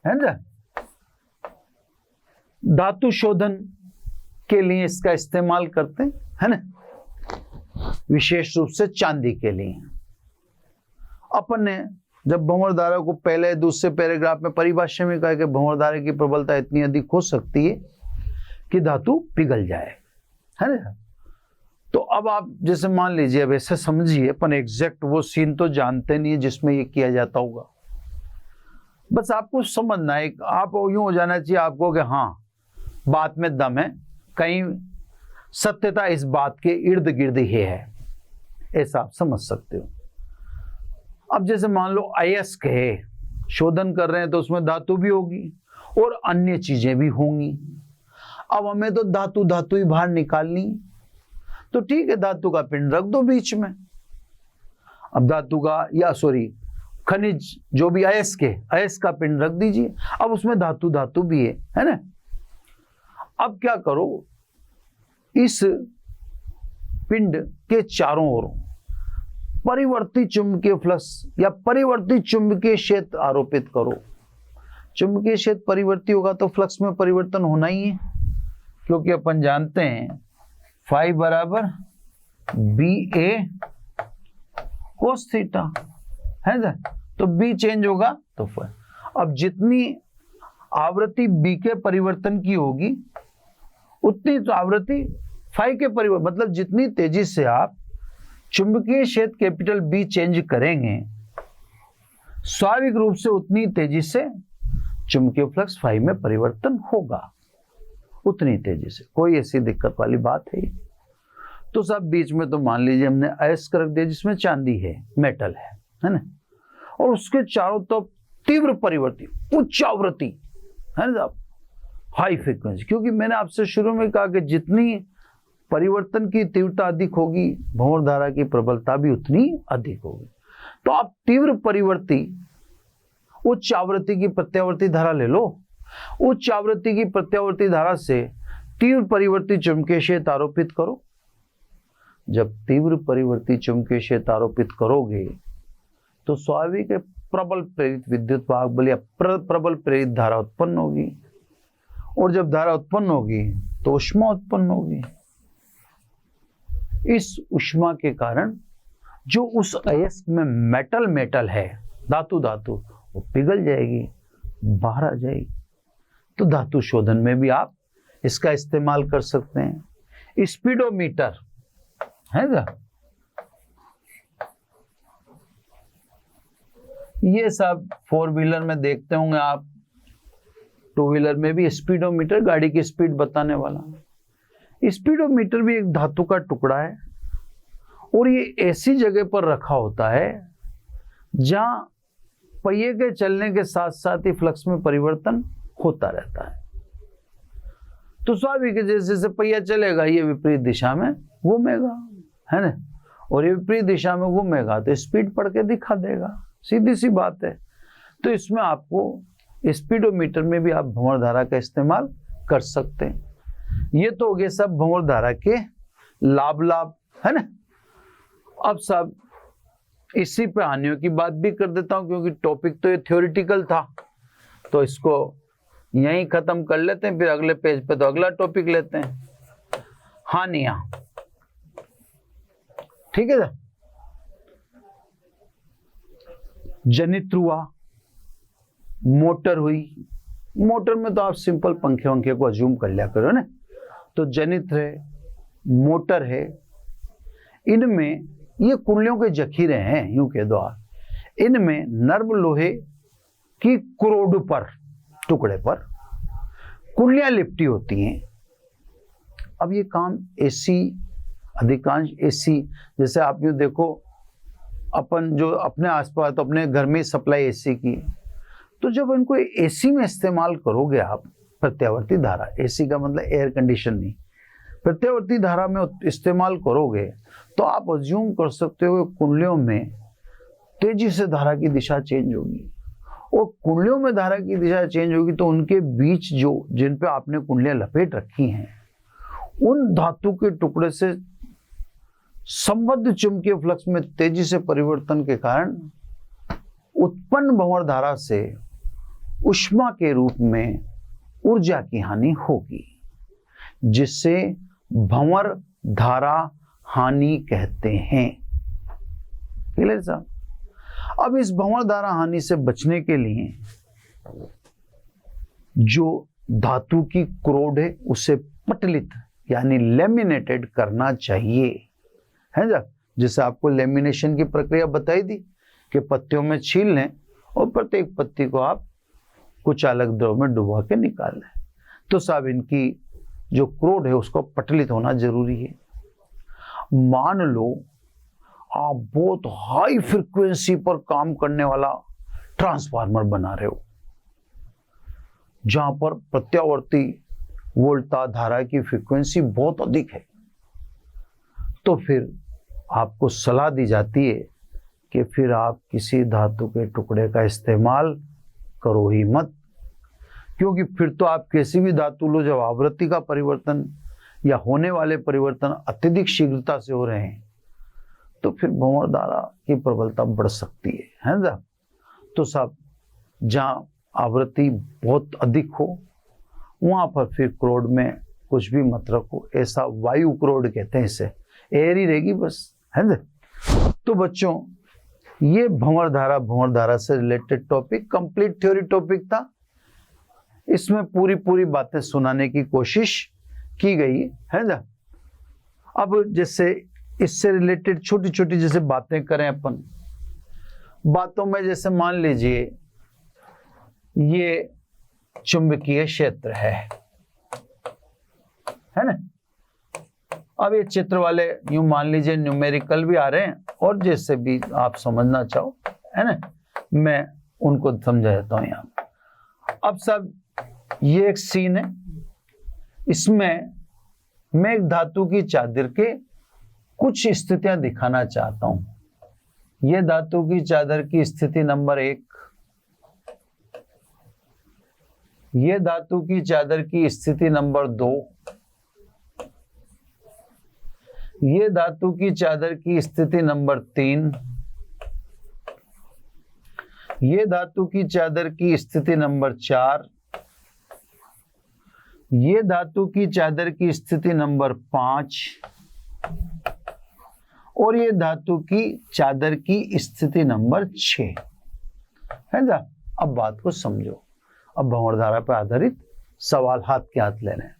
है ना, धातु शोधन के लिए इसका इस्तेमाल करते हैं, है ना, विशेष रूप से चांदी के लिए। अपन ने जब भंवर धारा को पहले दूसरे पैराग्राफ में परिभाषा में कहा कि भंवर धारा की प्रबलता इतनी अधिक हो सकती है कि धातु पिघल जाए, है ना। तो अब आप जैसे मान लीजिए, अब ऐसे समझिए, अपन एग्जैक्ट वो सीन तो जानते नहीं है जिसमें ये किया जाता होगा, बस आपको समझना है, आप यूं हो जाना चाहिए आपको कि हाँ बात में दम है, कहीं सत्यता इस बात के इर्द गिर्द ही है, ऐसा आप समझ सकते हो। अब जैसे मान लो अयस्क है, शोधन कर रहे हैं तो उसमें धातु भी होगी और अन्य चीजें भी होंगी। अब हमें तो धातु धातु ही बाहर निकालनी, तो ठीक है धातु का पिंड रख दो बीच में। अब धातु का या सॉरी खनिज जो भी अयस्क है, अयस्क का पिंड रख दीजिए। अब उसमें धातु धातु भी है ना। अब क्या करो, इस पिंड के चारों ओर परिवर्ती चुंबकीय फ्लक्स या परिवर्ती चुंबकीय क्षेत्र आरोपित करो। चुंबकीय क्षेत्र परिवर्ती होगा तो फ्लक्स में परिवर्तन होना ही है, क्योंकि अपन जानते हैं फाई बराबर बी ए कोस थीटा, है ना। तो बी चेंज होगा तो फाई। अब जितनी आवृत्ति बी के परिवर्तन की होगी उतनी तो आवृत्ति फाई के परिवर्तन, मतलब जितनी तेजी से आप चुंबकीय क्षेत्र कैपिटल बी चेंज करेंगे स्वाभाविक रूप से उतनी तेजी से चुंबकीय फ्लक्स फाई में परिवर्तन होगा, उतनी तेजी से। कोई ऐसी दिक्कत वाली बात है। तो सब बीच में तो मान लीजिए हमने अयस्क रख दिया जिसमें चांदी है, मेटल है ना, और उसके चारों तरफ तीव्र परिवर्ती उच्च आवृत्ति, है ना, हाई फ्रीक्वेंसी। क्योंकि मैंने आपसे शुरू में कहा कि जितनी परिवर्तन की तीव्रता अधिक होगी भंवर धारा की प्रबलता भी उतनी अधिक होगी। तो आप तीव्र परिवर्ती उच्च आवृत्ति की प्रत्यावर्ती धारा ले लो, उच्च आवृत्ति की प्रत्यावर्ती धारा से तीव्र परिवर्ती चुंबकीय क्षेत्र आरोपित करो। जब तीव्र परिवर्ती चुंबकीय क्षेत्र आरोपित करोगे तो स्वाभाविक प्रबल प्रेरित विद्युत वाहक बल या प्रबल प्रेरित धारा उत्पन्न होगी, और जब धारा उत्पन्न होगी तो ऊष्मा उत्पन्न होगी। इस ऊष्मा के कारण जो उस अयस्क में मेटल है, धातु वो पिघल जाएगी, बाहर आ जाएगी। तो धातु शोधन में भी आप इसका इस्तेमाल कर सकते हैं। स्पीडोमीटर है ना, ये सब 4 व्हीलर में देखते होंगे आप, 2 व्हीलर में भी स्पीडोमीटर, गाड़ी की स्पीड बताने वाला। स्पीडोमीटर भी एक धातु का टुकड़ा है और ये ऐसी जगह पर रखा होता है जहां पहिए के चलने के साथ साथ ही फ्लक्स में परिवर्तन होता रहता है। तो स्वाभाविक है, जैसे जैसे पहिया चलेगा ये विपरीत दिशा में घूमेगा, है ना, और ये विपरीत दिशा में घूमेगा तो स्पीड पढ़ के दिखा देगा, सीधी सी बात है। तो इसमें आपको स्पीडोमीटर में भी आप भंवर धारा का इस्तेमाल कर सकते हैं। ये तो हो गए सब भंवर धारा के लाभ, है ना। अब सब इसी पे हानियों की बात भी कर देता हूं, क्योंकि टॉपिक तो ये थ्योरेटिकल था, तो इसको यहीं खत्म कर लेते हैं, फिर अगले पेज पे तो अगला टॉपिक लेते हैं, हानियां। ठीक है ना। जनित्र हुआ, मोटर हुई, मोटर में तो आप सिंपल पंखे वंखे को अज्यूम कर लिया करो ना। तो जनित्र है, मोटर है, इनमें ये कुंडलियों के जखीरे हैं, यूं कह दो आप। इनमें नर्म लोहे की क्रोड पर, टुकड़े पर कुंडलियां लिपटी होती हैं। अब ये काम एसी, अधिकांश एसी, जैसे आप यूं देखो अपन जो अपने आसपास तो अपने घर में सप्लाई एसी की, तो जब इनको एसी में इस्तेमाल करोगे आप, प्रत्यावर्ती धारा, एसी का मतलब एयर कंडीशन नहीं, प्रत्यावर्ती धारा में इस्तेमाल करोगे तो आप अज्यूम कर सकते हो कुंडलियों में तेजी से धारा की दिशा चेंज होगी, और कुंडलियों में धारा की दिशा चेंज होगी तो उनके बीच जो जिन पे आपने कुंडलियां लपेट रखी हैं, उन धातु के टुकड़े से संबद्ध चुंबकीय फ्लक्स में तेजी से परिवर्तन के कारण उत्पन्न भंवर धारा से ऊष्मा के रूप में ऊर्जा की हानि होगी, जिससे भंवर धारा हानि कहते हैं। क्लियर साहब। अब इस भंवर धारा हानि से बचने के लिए जो धातु की क्रोड है उसे पटलित यानी लेमिनेटेड करना चाहिए, है ना। जैसे आपको लेमिनेशन की प्रक्रिया बताई थी कि पत्तियों में छील लें और प्रत्येक पत्ती को आप कुछ अलग द्रव में डुबा के निकाल लें। तो साहब इनकी जो क्रोड है उसको पटलित होना जरूरी है। मान लो आप बहुत हाई फ्रीक्वेंसी पर काम करने वाला ट्रांसफार्मर बना रहे हो, जहां पर प्रत्यावर्ती वोल्टा धारा की फ्रीक्वेंसी बहुत अधिक है, तो फिर आपको सलाह दी जाती है कि फिर आप किसी धातु के टुकड़े का इस्तेमाल करो ही मत, क्योंकि फिर तो आप किसी भी धातु लो जब आवृत्ति का परिवर्तन या होने वाले परिवर्तन अत्यधिक शीघ्रता से हो रहे हैं तो फिर भंवर धारा की प्रबलता बढ़ सकती है ना। तो साहब जहाँ आवृत्ति बहुत अधिक हो वहां पर फिर क्रोड में कुछ भी मत रखो, ऐसा वायु क्रोड कहते हैं, इसे एयर ही रहेगी बस, है ना। तो बच्चों ये भंवर धारा से related topic complete theory topic था। इसमें पूरी बातें सुनाने की कोशिश की गई है ना। अब जैसे इससे रिलेटेड छोटी छोटी जैसे बातें करें अपन, बातों में जैसे मान लीजिए ये चुंबकीय क्षेत्र है ना। अब ये चित्र वाले यूं मान लीजिए न्यूमेरिकल भी आ रहे हैं और जैसे भी आप समझना चाहो, है ना, मैं उनको समझा देता हूं यहाँ। अब सब ये एक सीन है, इसमें मैं एक धातु की चादर के कुछ स्थितियां दिखाना चाहता हूं। यह धातु की चादर की स्थिति नंबर 1, यह धातु की चादर की स्थिति नंबर 2, यह धातु की चादर की स्थिति नंबर 3, यह धातु की चादर की स्थिति नंबर 4, ये धातु की चादर की स्थिति नंबर 5 और ये धातु की चादर की स्थिति नंबर 6 है ना। अब बात को समझो। अब भंवर धारा पर आधारित सवाल हाथ के हाथ लेने हैं।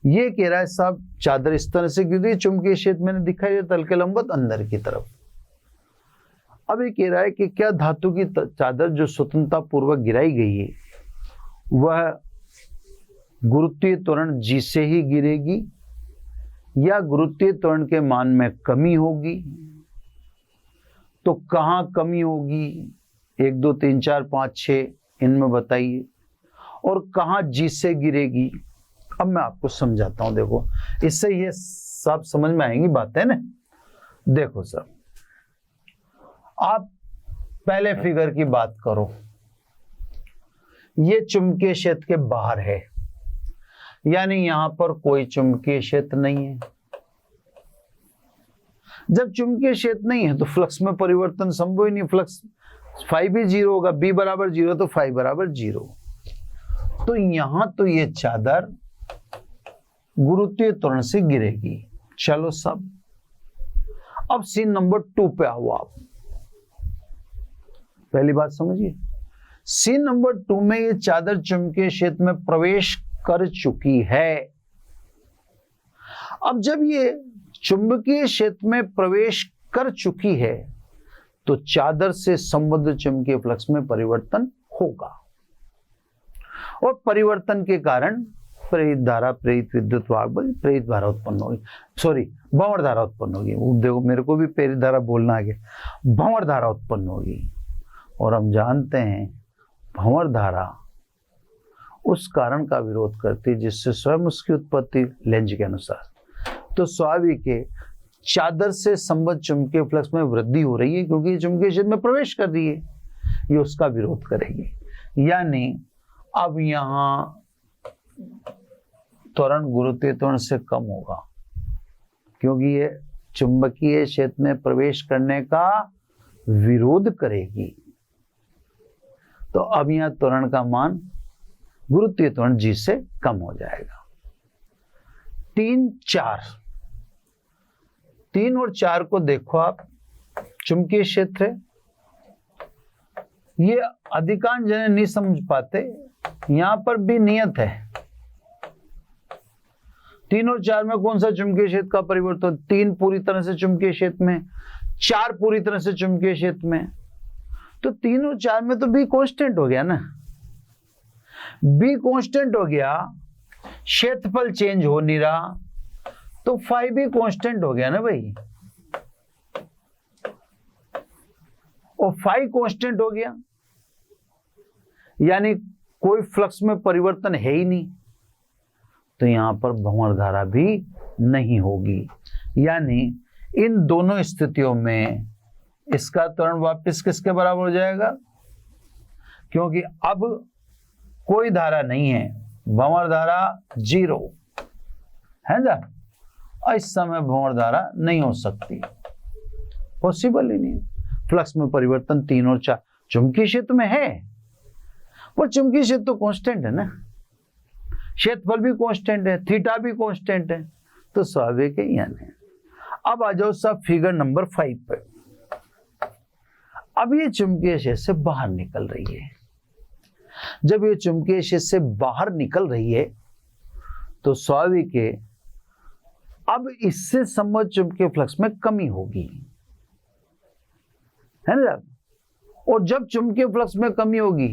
ये कह रहा है साहब चादर इस तरह से गिरी, चुंबकीय क्षेत्र मैंने दिखाई है तल के लंबवत अंदर की तरफ। अब ये कह रहा है कि क्या धातु की चादर जो स्वतंत्रता पूर्वक गिराई गई है वह गुरुत्वीय त्वरण G से ही गिरेगी या गुरुत्वीय त्वरण के मान में कमी होगी। तो कहां कमी होगी, 1 2 3 4 5 6 इनमें बताइए, और कहां G से गिरेगी। अब मैं आपको समझाता हूं, देखो इससे ये सब समझ में आएंगी बातें ना। देखो सर, आप पहले फिगर की बात करो, ये चुंबकीय क्षेत्र के बाहर है, यानी यहां पर कोई चुंबकीय क्षेत्र नहीं है। जब चुंबकीय क्षेत्र नहीं है तो फ्लक्स में परिवर्तन संभव ही नहीं। फ्लक्स फाई भी 0 होगा, B बराबर 0 तो फाई बराबर 0। तो यहां तो ये चादर गुरुत्वीय त्वरण से गिरेगी। चलो सब, अब सीन नंबर 2 पे आओ आप। पहली बात समझिए, सीन नंबर 2 में ये चादर चुंबकीय क्षेत्र में प्रवेश कर चुकी है। अब जब ये चुंबकीय क्षेत्र में प्रवेश कर चुकी है तो चादर से संबद्ध चुंबकीय फ्लक्स में परिवर्तन होगा, और परिवर्तन के कारण प्रेरित धारा, प्रेरित विद्युत वाहक बल, प्रेरित धारा उत्पन्न होगी। सॉरी, भंवर धारा उत्पन्न होगी। देखो मेरे को भी प्रेरित धारा बोलना आ गया। भंवर धारा उत्पन्न होगी, और हम जानते हैं भंवर धारा उस कारण का विरोध करती है जिससे स्वयं उसकी उत्पत्ति, लेंज के अनुसार। तो स्वाभाविक है चादर से संबद्ध चुंबकीय फ्लक्स में वृद्धि हो रही है क्योंकि ये चुंबकीय क्षेत्र में प्रवेश कर रही है, ये उसका विरोध करेगी। यानी अब यहां त्वरण गुरुत्वीय त्वरण से कम होगा क्योंकि ये चुंबकीय क्षेत्र में प्रवेश करने का विरोध करेगी। तो अब यहां त्वरण का मान गुरुत्वीय त्वरण G से कम हो जाएगा। 3 4 3 और 4 को देखो आप, चुंबकीय क्षेत्र है। ये अधिकांश जने नहीं समझ पाते, यहां पर भी नियत है। 3 और 4 में कौन सा चुंबकीय क्षेत्र का परिवर्तन? 3 पूरी तरह से चुंबकीय क्षेत्र में, 4 पूरी तरह से चुंबकीय क्षेत्र में। तो 3 और 4 में तो B कांस्टेंट हो गया ना। B कांस्टेंट हो गया, क्षेत्रफल चेंज हो नहीं रहा, तो फाई भी कांस्टेंट हो गया ना भाई। और फाई कांस्टेंट हो गया यानी कोई फ्लक्स में परिवर्तन है ही नहीं, तो यहां पर भंवर धारा भी नहीं होगी। यानी इन दोनों स्थितियों में इसका त्वरण वापस किसके बराबर हो जाएगा? क्योंकि अब कोई धारा नहीं है, भंवर धारा 0 है ना। इस समय भंवर धारा नहीं हो सकती, पॉसिबल ही नहीं। फ्लक्स में परिवर्तन 3 और 4 चुंबकीय क्षेत्र में है, पर चुंबकीय क्षेत्र तो कांस्टेंट है ना, क्षेत्रफल भी कांस्टेंट है, थीटा भी कांस्टेंट है, तो स्वाभाविक है यानी। अब आ जाओ सब फिगर नंबर 5 पे। अब ये चुंबकीय क्षेत्र से बाहर निकल रही है। जब ये चुंबकीय क्षेत्र से बाहर निकल रही है तो स्वाभाविक है अब इससे संबद्ध चुंबकीय फ्लक्स में कमी होगी, है ना। और जब चुंबकीय फ्लक्स में कमी होगी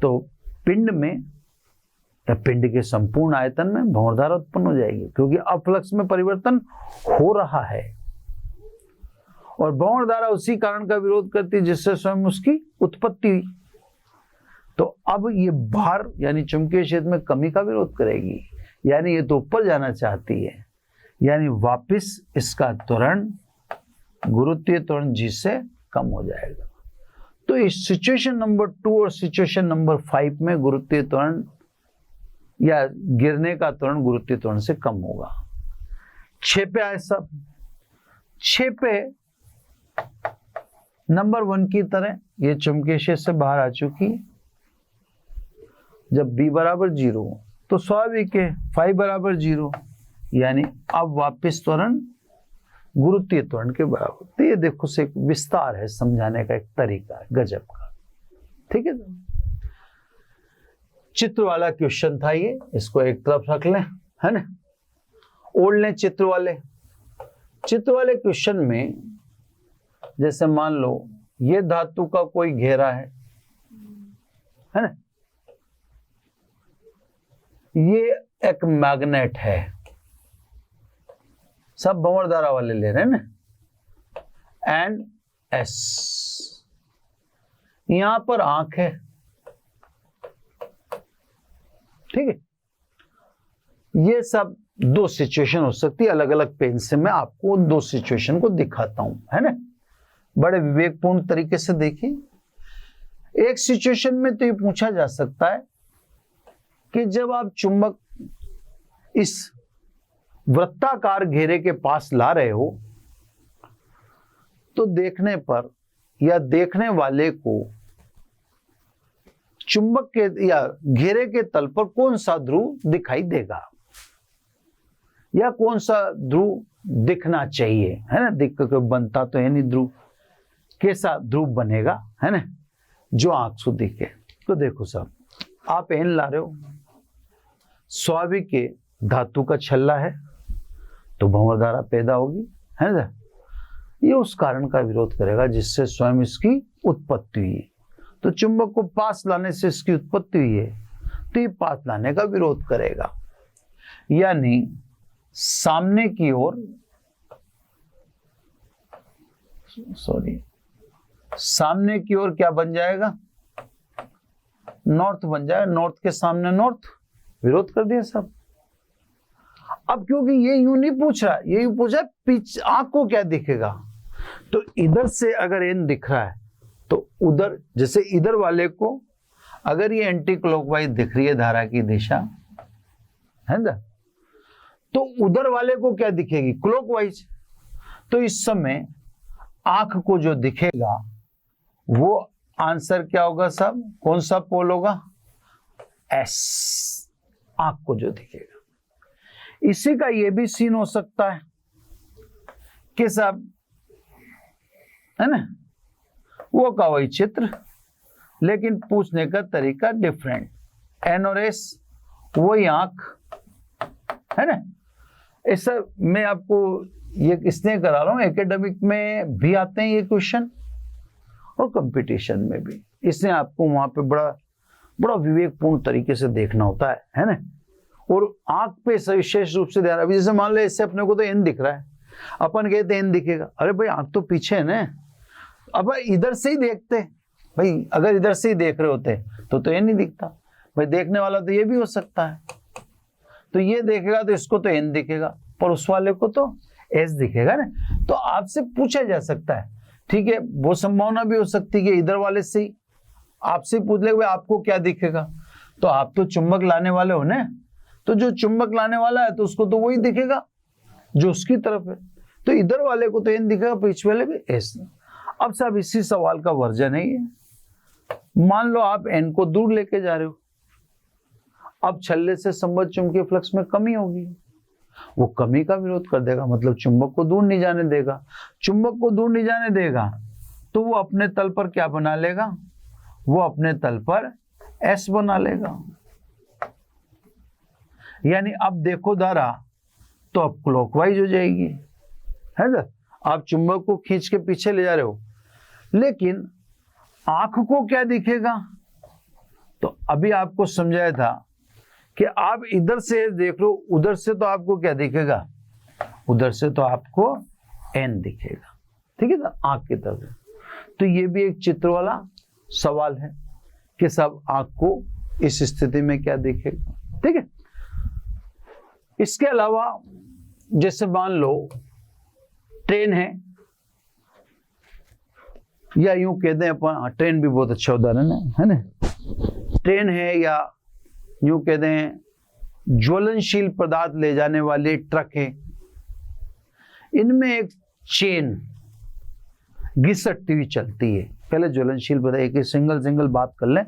तो पिंड में या पिंड के संपूर्ण आयतन में भंवर धारा उत्पन्न हो जाएगी, क्योंकि अब फ्लक्स में परिवर्तन हो रहा है और भंवर धारा उसी कारण का विरोध करती है जिससे स्वयं उसकी उत्पत्ति हुई। तो अब ये बाहर यानी चुंबकीय क्षेत्र में कमी का विरोध करेगी, यानी ये तो ऊपर जाना चाहती है, यानी वापस इसका त्वरण गुरुत्वीय त्वरण G से कम हो जाएगा। तो इस सिचुएशन नंबर 2 और सिचुएशन नंबर 5 में गुरुत्वीय त्वरण या गिरने का त्वरण गुरुत्वीय त्वरण से कम होगा। 6 पे आए सब। 6 पे नंबर 1 की तरह ये चुंबकीय क्षेत्र से बाहर आ चुकी है। जब B बराबर 0 तो स्वाभाविक है फाई बराबर 0, यानी अब वापस त्वरण गुरुत्वीय त्वरण के बराबर। तो ये देखो से एक विस्तार है, समझाने का एक तरीका है गजब का। ठीक है, चित्र वाला क्वेश्चन था ये, इसको एक तरफ रख लें, है ना। ओढ़ लें चित्र वाले क्वेश्चन में, जैसे मान लो ये धातु का कोई घेरा है ना, ये एक मैग्नेट है, सब भंवर धारा वाले ले रहे हैं ना, एंड एस, यहां पर आंख है, ठीक है। ये सब दो सिचुएशन हो सकती है, अलग अलग पेन से मैं आपको दो सिचुएशन को दिखाता हूं, है ना। बड़े विवेकपूर्ण तरीके से देखिए। एक सिचुएशन में तो ये पूछा जा सकता है कि जब आप चुंबक इस वृत्ताकार घेरे के पास ला रहे हो, तो देखने पर या देखने वाले को चुंबक के या घेरे के तल पर कौन सा ध्रुव दिखाई देगा, या कौन सा ध्रुव दिखना चाहिए, है ना। दिख के बनता तो है नहीं ध्रुव, कैसा ध्रुव बनेगा, है ना, जो आंख से दिखे। तो देखो साहब, आप एन ला रहे हो, स्वाभाविक के धातु का छल्ला है तो भंवर धारा पैदा होगी, है ना। ये उस कारण का विरोध करेगा जिससे स्वयं इसकी उत्पत्ति हुई है। तो चुंबक को पास लाने से इसकी उत्पत्ति हुई है, तो ये पास लाने का विरोध करेगा। यानी सामने की ओर, सामने की ओर क्या बन जाएगा, नॉर्थ बन जाएगा, नॉर्थ के सामने नॉर्थ, विरोध कर दिया सब। अब क्योंकि ये यूं नहीं पूछ रहा, ये यूं पूछा पीछे आंख को क्या दिखेगा, तो इधर से अगर एन दिख रहा है तो उधर, जैसे इधर वाले को अगर ये एंटी क्लॉकवाइज दिख रही है धारा की दिशा, है ना, तो उधर वाले को क्या दिखेगी, क्लॉकवाइज। तो इस समय आंख को जो दिखेगा वो आंसर क्या होगा साहब, कौन सा पोल होगा, एस, आंख को जो दिखेगा। इसी का ये भी सीन हो सकता है कि साहब, है ना, वो का वही चित्र, लेकिन पूछने का तरीका डिफरेंट, एन और एस वही आंख, है ना। ऐसा मैं आपको ये इसलिए करा रहा हूं, एकेडमिक में भी आते हैं ये क्वेश्चन और कंपटीशन में भी, इसलिए आपको वहां पे बड़ा विवेकपूर्ण तरीके से देखना होता है ना। और आंख पे विशेष रूप से ध्यान, अभी जैसे मान लो इससे अपने को तो एन दिख रहा है, अपन कहते एन दिखेगा, अरे भाई आंख तो पीछे है ना, अब इधर से ही देखते भाई, अगर इधर से ही देख रहे होते तो एन नहीं दिखता भाई, देखने वाला तो ये भी हो सकता है, तो ये देखेगा तो इसको तो एन दिखेगा, पर उस वाले को तो एस दिखेगा ना। तो आपसे पूछा जा सकता है, ठीक है, वो संभावना भी हो सकती है कि इधर वाले से ही आपसे पूछ ले भाई आपको क्या दिखेगा, तो आप तो चुंबक लाने वाले हो ना, तो जो चुंबक लाने वाला है तो उसको तो वही दिखेगा जो उसकी तरफ है, तो इधर वाले को तो एन दिखेगा, पीछे वाले को एस। अब साहब इसी सवाल का वर्जन है ये, मान लो आप एन को दूर लेके जा रहे हो, अब छल्ले से संबद्ध चुंबकीय फ्लक्स में कमी होगी, वो कमी का विरोध कर देगा, मतलब चुंबक को दूर नहीं जाने देगा। चुंबक को दूर नहीं जाने देगा तो वो अपने तल पर क्या बना लेगा, वो अपने तल पर एस बना लेगा। यानी अब देखो धारा तो अब क्लॉकवाइज हो जाएगी, है ना। आप चुंबक को खींच के पीछे ले जा रहे हो, लेकिन आंख को क्या दिखेगा, तो अभी आपको समझाया था कि आप इधर से देख लो, उधर से तो आपको क्या दिखेगा, उधर से तो आपको एन दिखेगा, ठीक है ना, आंख की तरफ। तो ये भी एक चित्र वाला सवाल है कि सब आंख को इस स्थिति में क्या दिखेगा, ठीक है। इसके अलावा जैसे मान लो ट्रेन है, या यूं कहते हैं अपन, ट्रेन भी बहुत अच्छा उदाहरण है ना, ट्रेन है, या यूं कहते हैं ज्वलनशील पदार्थ ले जाने वाले ट्रक है, इनमें एक चेन घिसटती हुई चलती है। पहले ज्वलनशील पदार्थ, एक सिंगल बात कर लें,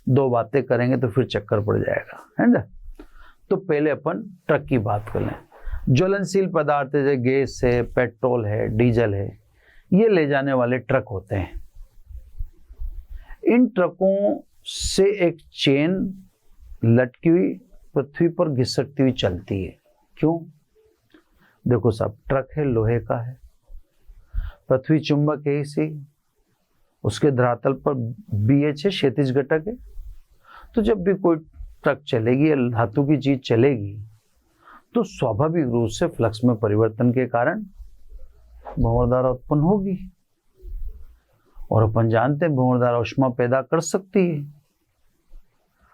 दो बातें करेंगे तो फिर चक्कर पड़ जाएगा, है ना। तो पहले अपन ट्रक की बात कर लें। ज्वलनशील पदार्थ जैसे गैस है, पेट्रोल है, डीजल है, ये ले जाने वाले ट्रक होते हैं। इन ट्रकों से एक चेन लटकी हुई पृथ्वी पर घिसटती हुई चलती है। क्यों? देखो साहब, ट्रक है, लोहे का है, पृथ्वी चुंबक है इसी, उसके धरातल पर BH है, क्षैतिज घटक है। तो जब भी कोई ट्रक चलेगी या धातु की चीज चलेगी तो स्वाभाविक रूप से फ्लक्स में परिवर्तन के कारण भंवर धारा उत्पन्न होगी। और अपन जानते हैं भंवर धारा ऊष्मा पैदा कर सकती है,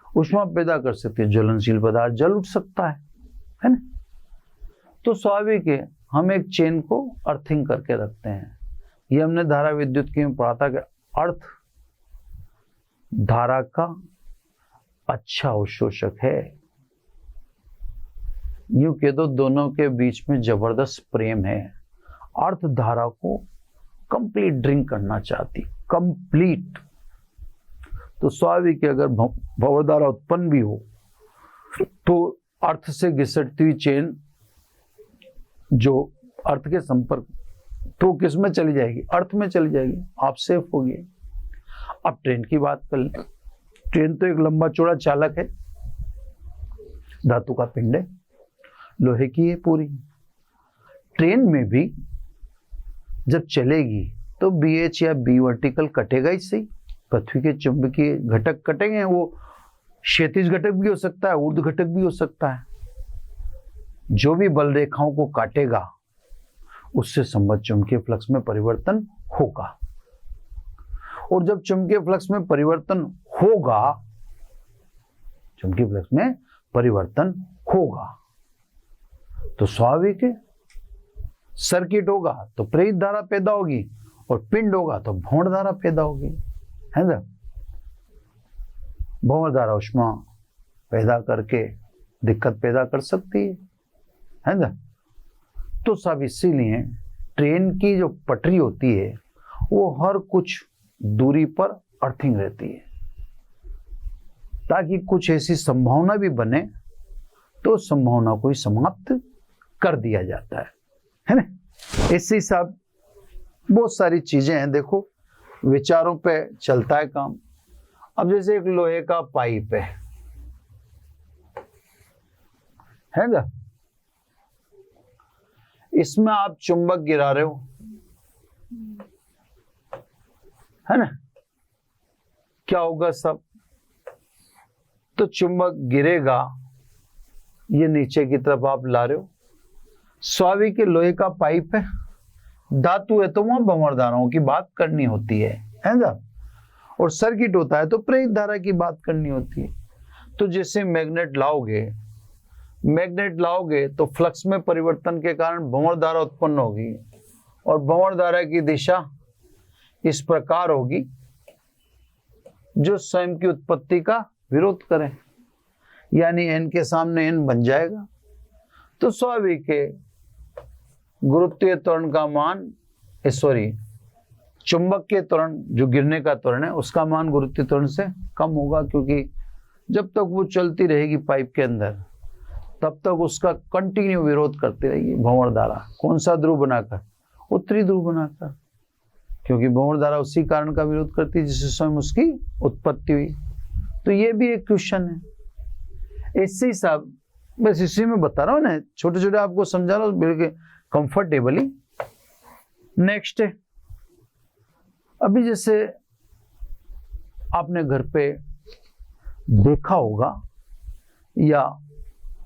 ऊष्मा पैदा कर सकती है, ज्वलनशील पदार्थ जल उठ सकता है ना। तो स्वाभाविक है हम एक चेन को अर्थिंग करके रखते हैं। ये हमने धारा विद्युत की में पढ़ा था कि अर्थ धारा का अच्छा अवशोषक है। यूं कह दो दोनों के बीच में जबरदस्त प्रेम है। अर्थ धारा को कंप्लीट ड्रिंक करना चाहती, कंप्लीट। तो स्वाभाविक है अगर भंवर धारा उत्पन्न भी हो तो अर्थ से घिसटती हुई चेन जो अर्थ के संपर्क तो किस में चली जाएगी? अर्थ में चली जाएगी, आप सेफ होगी। अब ट्रेन की बात कर लें। ट्रेन तो एक लंबा चौड़ा चालक है, धातु का पिंड है, लोहे की है पूरी। ट्रेन में भी जब चलेगी तो BH या B वर्टिकल कटेगा ही सही, पृथ्वी के चुंबकीय घटक कटेंगे। वो क्षैतिज घटक भी हो सकता है, ऊर्ध्व घटक भी हो सकता है। जो भी बल रेखाओं को काटेगा उससे संबद्ध चुंबकीय फ्लक्स में परिवर्तन होगा। और जब चुंबकीय फ्लक्स में परिवर्तन होगा, चुंबकीय फ्लक्स में परिवर्तन होगा तो स्वाभाविक है सर्किट होगा तो प्रेरित धारा पैदा होगी, और पिंड होगा तो भंवर धारा पैदा होगी, है ना। भंवर धारा ऊष्मा पैदा करके दिक्कत पैदा कर सकती है ना। तो सब इसीलिए ट्रेन की जो पटरी होती है वो हर कुछ दूरी पर अर्थिंग रहती है, ताकि कुछ ऐसी संभावना भी बने तो संभावना को ही समाप्त कर दिया जाता है ना। इससे सब बहुत सारी चीजें हैं। देखो विचारों पे चलता है काम। अब जैसे एक लोहे का पाइप है ना, इसमें आप चुंबक गिरा रहे हो, है ना, क्या होगा सब? तो चुंबक गिरेगा, ये नीचे की तरफ आप ला रहे हो। स्वाभाविक लोहे का पाइप है, धातु है तो वहां भंवर धाराओं की बात करनी होती है ना। और सर्किट होता है तो प्रेरित धारा की बात करनी होती है। तो जैसे मैग्नेट लाओगे तो फ्लक्स में परिवर्तन के कारण भंवर धारा उत्पन्न होगी, और भंवर धारा की दिशा इस प्रकार होगी जो स्वयं की उत्पत्ति का विरोध करे, यानी n के सामने n बन जाएगा। तो स्वाभाविक है गुरुत्वीय त्वरण का मान चुंबक के त्वरण जो गिरने का त्वरण है उसका मान गुरुत्वीय त्वरण से कम होगा, क्योंकि जब तक वो चलती रहेगी पाइप के अंदर तब तक उसका कंटिन्यू विरोध करती रहेगी भंवर धारा। कौन सा ध्रुव बनाकर? उत्तरी ध्रुव बनाकर, क्योंकि भंवर धारा उसी कारण का विरोध करती है जिससे स्वयं उसकी उत्पत्ति हुई। तो ये भी एक क्वेश्चन है। इससे ही सब बस इसी में बता रहा हूँ ना, छोटे छोटे आपको समझा रहा हूँ बिल्कुल कंफर्टेबली। नेक्स्ट है, अभी जैसे आपने घर पे देखा होगा, या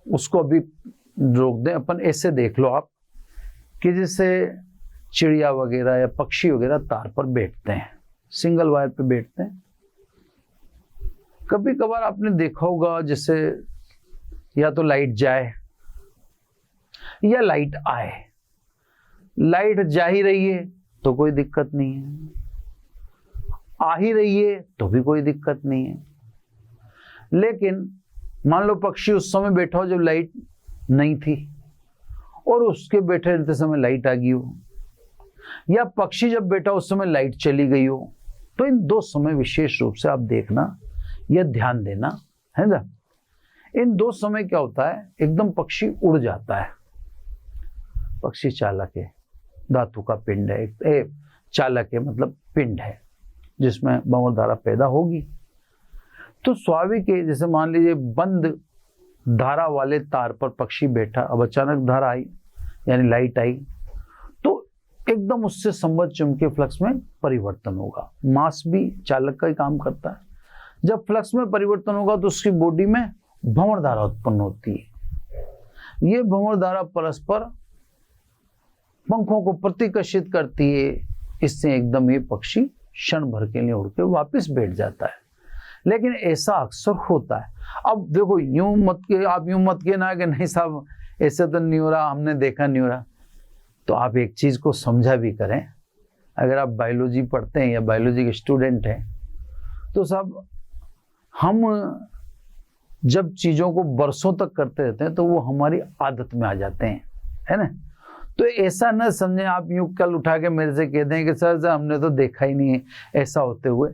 उसको अभी रोक दें अपन, ऐसे देख लो आप कि जैसे चिड़िया वगैरह या पक्षी वगैरह तार पर बैठते हैं, सिंगल वायर पे बैठते हैं। कभी कभार आपने देखा होगा जैसे या तो लाइट जाए या लाइट आए। लाइट जा ही रही है तो कोई दिक्कत नहीं है, आ ही रही है तो भी कोई दिक्कत नहीं है। लेकिन मान लो पक्षी उस समय बैठा हो जब लाइट नहीं थी, और उसके बैठे रहते समय लाइट आ गई हो, या पक्षी जब बैठा उस समय लाइट चली गई हो, तो इन दो समय विशेष रूप से आप देखना या ध्यान देना, है ना। इन दो समय क्या होता है, एकदम पक्षी उड़ जाता है, पक्षी चालक है, धातु का पिंड है, चालक है मतलब पिंड है जिसमें भंवर धारा पैदा होगी। तो स्वाभाविक है, जैसे मान लीजिए बंद धारा वाले तार पर पक्षी बैठा, अब अचानक धारा आई यानी लाइट आई, तो एकदम उससे संबद्ध चुंबकीय फ्लक्स में परिवर्तन होगा। मास भी चालक का ही काम करता है। जब फ्लक्स में परिवर्तन होगा तो उसकी बॉडी में भंवर धारा उत्पन्न होती है। ये भंवर धारा परस्पर पंखों को प्रतिकर्षित करती है, इससे एकदम ये पक्षी क्षण भर के लिए उड़ के वापस बैठ जाता है। लेकिन ऐसा अक्सर होता है। अब देखो यूं मत के, आप यूं मत के ना कि नहीं साहब ऐसे तो नहीं हो रहा, हमने देखा नहीं हो रहा। तो आप एक चीज को समझा भी करें, अगर आप बायोलॉजी पढ़ते हैं या बायोलॉजी के स्टूडेंट हैं तो साहब हम जब चीजों को बरसों तक करते रहते हैं तो वो हमारी आदत में आ जाते हैं, है ना। तो ऐसा न समझें आप यूं कल उठा के मेरे से कह दें कि सर हमने तो देखा ही नहीं है ऐसा होते हुए,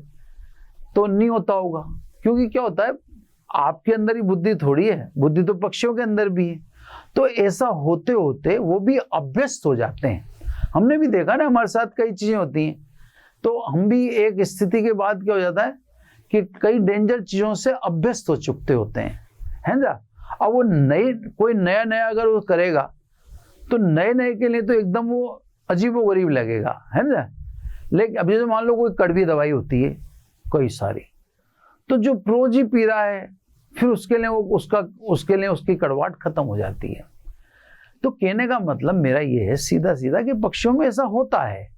तो नहीं होता होगा। क्योंकि क्या होता है, आपके अंदर ही बुद्धि थोड़ी है, बुद्धि तो पक्षियों के अंदर भी है। तो ऐसा होते होते वो भी अभ्यस्त हो जाते हैं। हमने भी देखा ना, हमारे साथ कई चीजें होती हैं, तो हम भी एक स्थिति के बाद क्या हो जाता है कि कई डेंजर चीजों से अभ्यस्त हो चुकते होते हैं, है ना। अब वो कोई नया अगर वो करेगा तो नए के लिए तो एकदम वो अजीबोगरीब लगेगा, है ना। लेकिन अब जैसे मान लो कोई कड़वी दवाई होती है कई सारी, तो जो प्रोजी पी रहा है फिर उसके लिए उसकी कड़वाहट खत्म हो जाती है। तो कहने का मतलब मेरा ये है सीधा सीधा कि पक्षियों में ऐसा होता है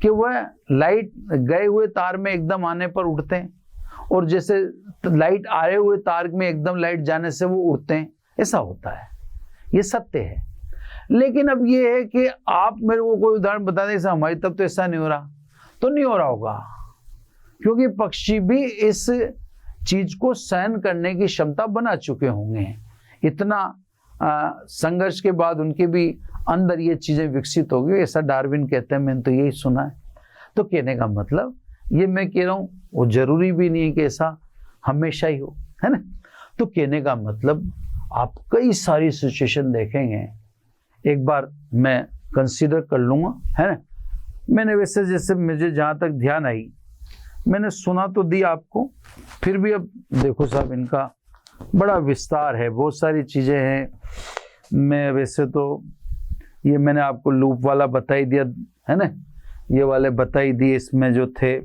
कि वह लाइट गए हुए तार में एकदम आने पर उड़ते हैं, और जैसे लाइट आए हुए तार में एकदम लाइट जाने से वो उड़ते हैं, ऐसा होता है, ये सत्य है। लेकिन अब ये है कि आप मेरे को कोई उदाहरण बता दें हमारी तब तो ऐसा नहीं हो रहा, तो नहीं हो रहा होगा, क्योंकि पक्षी भी इस चीज को सहन करने की क्षमता बना चुके होंगे। इतना संघर्ष के बाद उनके भी अंदर ये चीजें विकसित हो गई, ऐसा डार्विन कहते हैं, मैंने तो यही सुना है। तो कहने का मतलब ये मैं कह रहा हूं, वो जरूरी भी नहीं है कि ऐसा हमेशा ही हो, है ना। तो कहने का मतलब आप कई सारी सिचुएशन देखेंगे, एक बार मैं कंसीडर कर लूंगा, है ना। मैंने वैसे जैसे मुझे जहां तक ध्यान आई मैंने सुना तो दी आपको, फिर भी अब देखो साहब इनका बड़ा विस्तार है, बहुत सारी चीजें हैं। मैं वैसे तो ये मैंने आपको लूप वाला बता ही दिया, है ना, ये वाले बता ही दिए, इसमें जो थे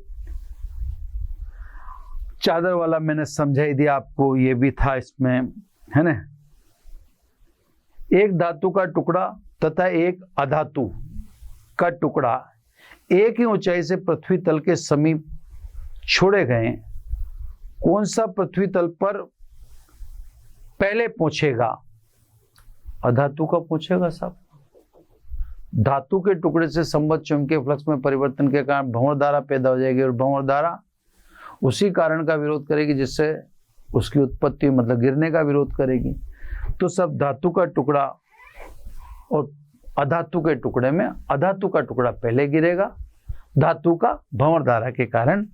चादर वाला मैंने समझा ही दिया आपको, ये भी था इसमें, है ना। एक धातु का टुकड़ा तथा एक अधातु का टुकड़ा एक ही ऊंचाई से पृथ्वी तल के समीप छोड़े गए, कौन सा पृथ्वी तल पर पहले पहुंचेगा? अधातु का पूछेगा साहब। धातु के टुकड़े से संबद्ध चुंबकीय फ्लक्स में परिवर्तन के कारण भंवर धारा पैदा हो जाएगी, और भंवर धारा उसी कारण का विरोध करेगी जिससे उसकी उत्पत्ति, मतलब गिरने का विरोध करेगी। तो सब धातु का टुकड़ा और अधातु के टुकड़े में अधातु का टुकड़ा पहले गिरेगा, धातु का भंवर धारा के कारण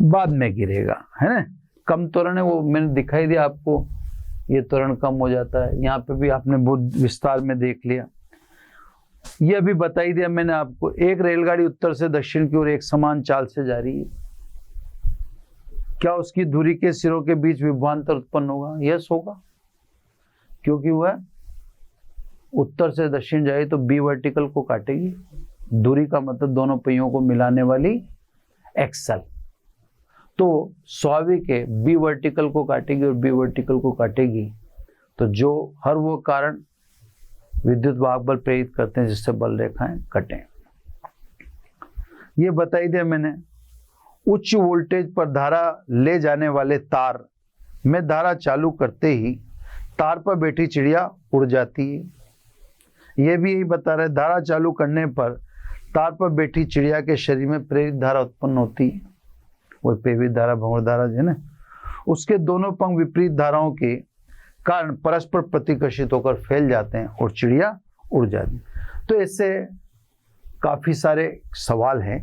बाद में गिरेगा, है ना। कम त्वरण है, वो मैंने दिखाई दिया आपको, ये त्वरण कम हो जाता है। यहाँ पे भी आपने बहुत विस्तार में देख लिया, ये अभी बता ही दिया मैंने आपको। एक रेलगाड़ी उत्तर से दक्षिण की ओर एक समान चाल से जा रही है, क्या उसकी धुरी के सिरों के बीच विभवांतर उत्पन्न होगा? यस होगा, क्योंकि वह उत्तर से दक्षिण जाए तो बी वर्टिकल को काटेगी। धुरी का मतलब दोनों पहियों को मिलाने वाली एक्सल, तो स्वाभाविक है बी वर्टिकल को काटेगी और बी वर्टिकल को काटेगी, तो जो हर वो कारण विद्युत वाहक बल प्रेरित करते हैं जिससे बल रेखाएं कटें। ये बता ही दिया मैंने। उच्च वोल्टेज पर धारा ले जाने वाले तार में धारा चालू करते ही तार पर बैठी चिड़िया उड़ जाती है। यह भी यही बता रहे, धारा चालू करने पर तार पर बैठी चिड़िया के शरीर में प्रेरित धारा उत्पन्न होती है, वो प्रेरित धारा भंवर धारा है ना। उसके दोनों पंख विपरीत धाराओं के कारण परस्पर प्रतिकर्षित होकर फैल जाते हैं और चिड़िया उड़ जाती है। तो ऐसे काफी सारे सवाल हैं।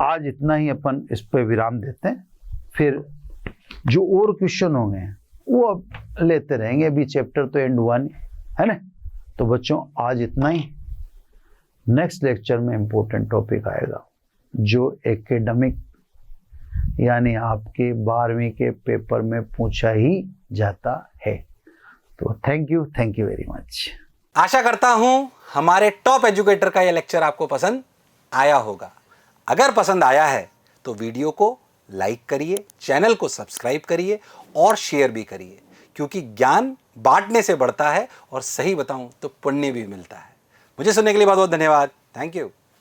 आज इतना ही अपन इस पर विराम देते हैं, फिर जो और क्वेश्चन होंगे वो अब लेते रहेंगे। अभी चैप्टर तो एंड हुआ नहीं, है ना। तो बच्चों आज इतना ही। नेक्स्ट लेक्चर में इंपॉर्टेंट टॉपिक आएगा जो एकेडमिक यानी आपके 12वीं के पेपर में पूछा ही जाता है। तो थैंक यू वेरी मच। आशा करता हूं हमारे टॉप एजुकेटर का यह लेक्चर आपको पसंद आया होगा। अगर पसंद आया है तो वीडियो को लाइक करिए, चैनल को सब्सक्राइब करिए और शेयर भी करिए, क्योंकि ज्ञान बांटने से बढ़ता है और सही बताऊं तो पुण्य भी मिलता है। मुझे सुनने के लिए बहुत बहुत धन्यवाद। Thank you.